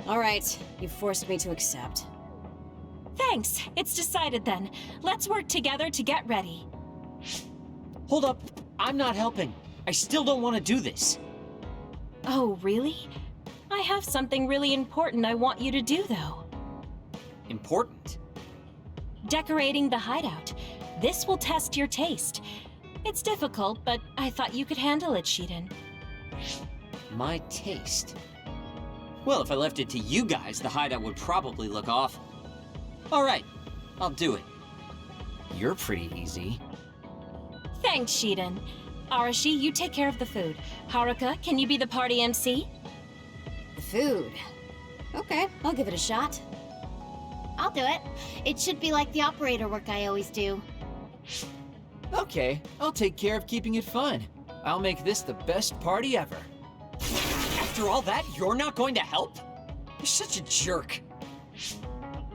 Alright, you forced me to accept. Thanks, it's decided then. Let's work together to get ready. Hold up, I'm not helping. I still don't want to do this. Oh, really? I have something really important I want you to do, though. Important? Decorating the hideout. This will test your taste. It's difficult, but I thought you could handle it, Syde. My taste? Well, if I left it to you guys, the hideout would probably look awful. Alright, I'll do it. You're pretty easy. Thanks, Syde. Arashi, you take care of the food. Haruka, can you be the party MC? The food? Okay, I'll give it a shot. I'll do it. It should be like the operator work I always do. Okay, I'll take care of keeping it fun. I'll make this the best party ever. After all that, you're not going to help? You're such a jerk.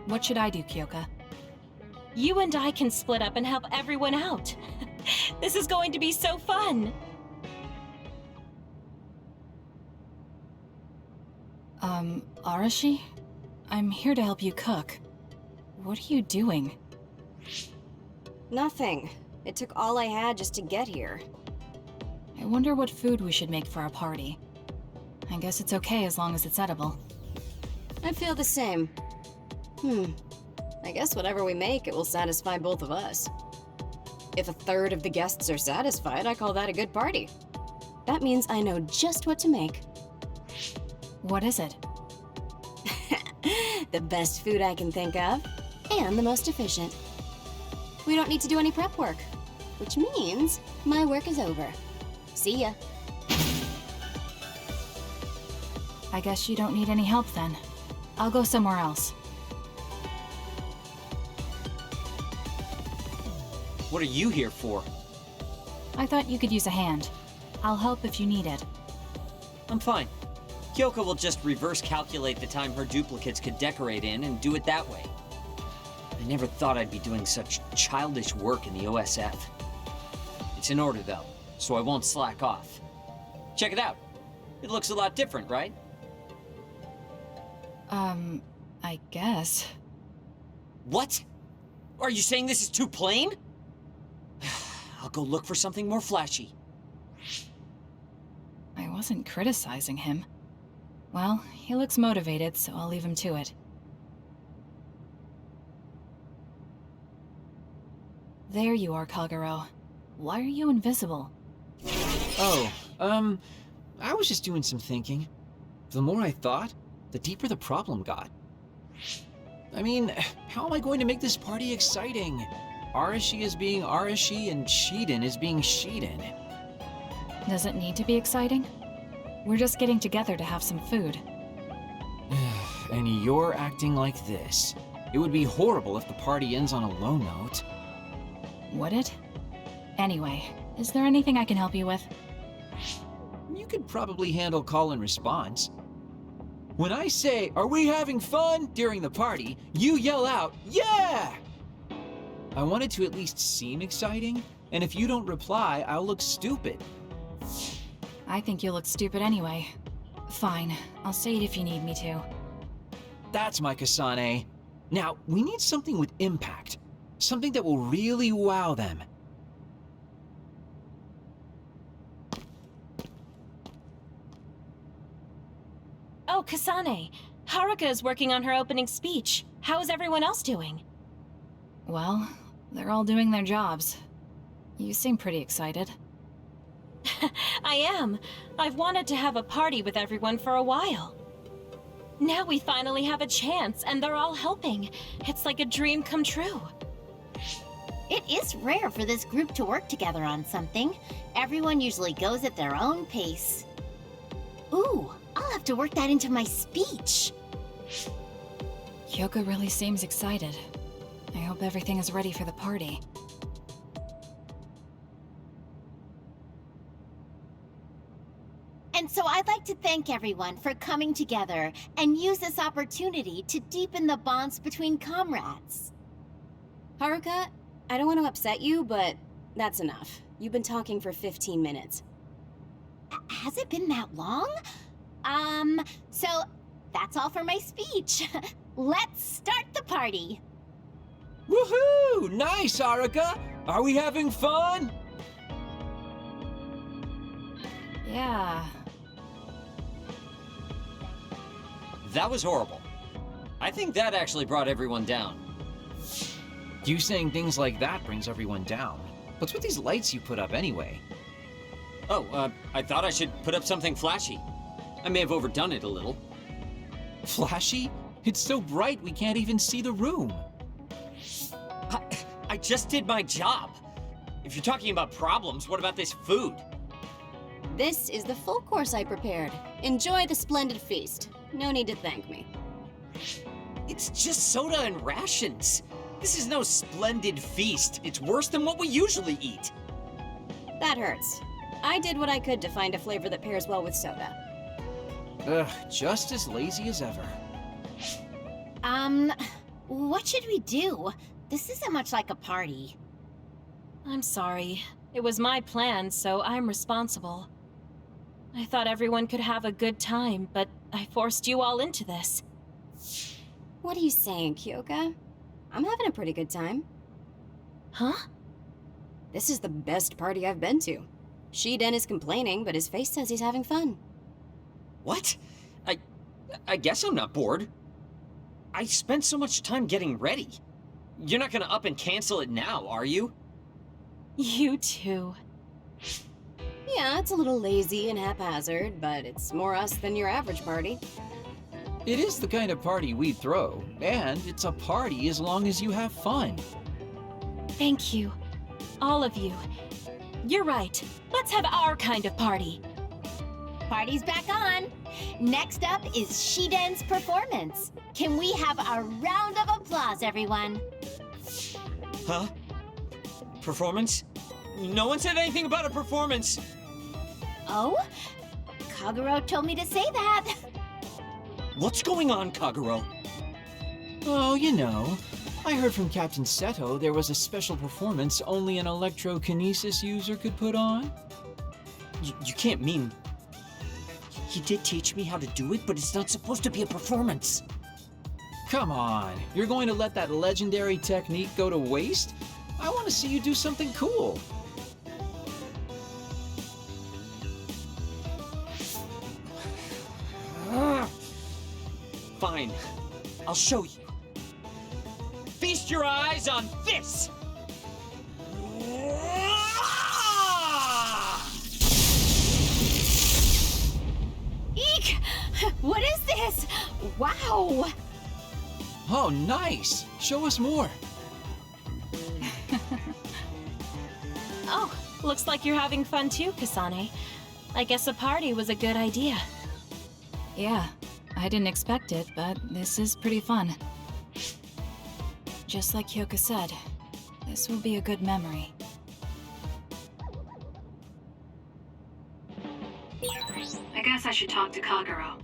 What should I do, Kyoka? You and I can split up and help everyone out. This is going to be so fun! Arashi? I'm here to help you cook. What are you doing? Nothing. It took all I had just to get here. I wonder what food we should make for our party. I guess it's okay as long as it's edible. I feel the same. I guess whatever we make, it will satisfy both of us. If a third of the guests are satisfied, I call that a good party. That means I know just what to make. What is it? The best food I can think of, and the most efficient. We don't need to do any prep work, which means my work is over. See ya. I guess you don't need any help then. I'll go somewhere else. What are you here for? I thought you could use a hand. I'll help if you need it. I'm fine. Kyoko will just reverse calculate the time her duplicates could decorate in and do it that way. I never thought I'd be doing such childish work in the OSF. It's in order though, so I won't slack off. Check it out. It looks a lot different, right? I guess. What? Are you saying this is too plain? I'll go look for something more flashy. I wasn't criticizing him. Well, he looks motivated, so I'll leave him to it. There you are, Kagero. Why are you invisible? Oh, I was just doing some thinking. The more I thought, the deeper the problem got. I mean, how am I going to make this party exciting? Arashi is being Arashi and Syde is being Syde. Does it need to be exciting? We're just getting together to have some food. And you're acting like this. It would be horrible if the party ends on a low note. Would it? Anyway, is there anything I can help you with? You could probably handle call and response. When I say, "Are we having fun?" during the party, you yell out, "Yeah!" I want it to at least seem exciting, and if you don't reply, I'll look stupid. I think you look stupid anyway. Fine, I'll say it if you need me to. That's my Kasane. Now, we need something with impact. Something that will really wow them. Oh, Kasane. Haruka is working on her opening speech. How is everyone else doing? Well, they're all doing their jobs. You seem pretty excited. I am. I've wanted to have a party with everyone for a while. Now we finally have a chance, and they're all helping. It's like a dream come true. It is rare for this group to work together on something. Everyone usually goes at their own pace. Ooh, I'll have to work that into my speech. Kyoka really seems excited. I hope everything is ready for the party. And so I'd like to thank everyone for coming together and use this opportunity to deepen the bonds between comrades. Haruka, I don't want to upset you, but that's enough. You've been talking for 15 minutes. Has it been that long? So that's all for my speech. Let's start the party. Woohoo! Nice, Haruka! Are we having fun? Yeah. That was horrible. I think that actually brought everyone down. You saying things like that brings everyone down. What's with these lights you put up anyway? Oh, I thought I should put up something flashy. I may have overdone it a little. Flashy? It's so bright we can't even see the room. I just did my job. If you're talking about problems, what about this food? This is the full course I prepared. Enjoy the splendid feast. No need to thank me. It's just soda and rations. This is no splendid feast. It's worse than what we usually eat. That hurts. I did what I could to find a flavor that pairs well with soda. Ugh, just as lazy as ever. What should we do? This isn't much like a party. I'm sorry. It was my plan, so I'm responsible. I thought everyone could have a good time, but I forced you all into this. What are you saying, Kyoka? I'm having a pretty good time. Huh? This is the best party I've been to. Syde is complaining, but his face says he's having fun. What? I guess I'm not bored. I spent so much time getting ready. You're not gonna up and cancel it now, are you? You too. Yeah, it's a little lazy and haphazard, but it's more us than your average party. It is the kind of party we throw, and it's a party as long as you have fun. Thank you. All of you. You're right. Let's have our kind of party. Party's back on. Next up is Shiden's performance. Can we have a round of applause, everyone? Huh? Performance? No one said anything about a performance. Oh? Kagero told me to say that. What's going on, Kagero? Oh, you know. I heard from Captain Seto there was a special performance only an electrokinesis user could put on. You can't mean... He did teach me how to do it, but it's not supposed to be a performance. Come on, you're going to let that legendary technique go to waste? I want to see you do something cool. Fine, I'll show you. Feast your eyes on this! Eek! What is this? Wow! Oh, nice! Show us more. Oh, looks like you're having fun too, Kasane. I guess a party was a good idea. Yeah, I didn't expect it, but this is pretty fun. Just like Kyoka said, this will be a good memory. I guess I should talk to Kagero.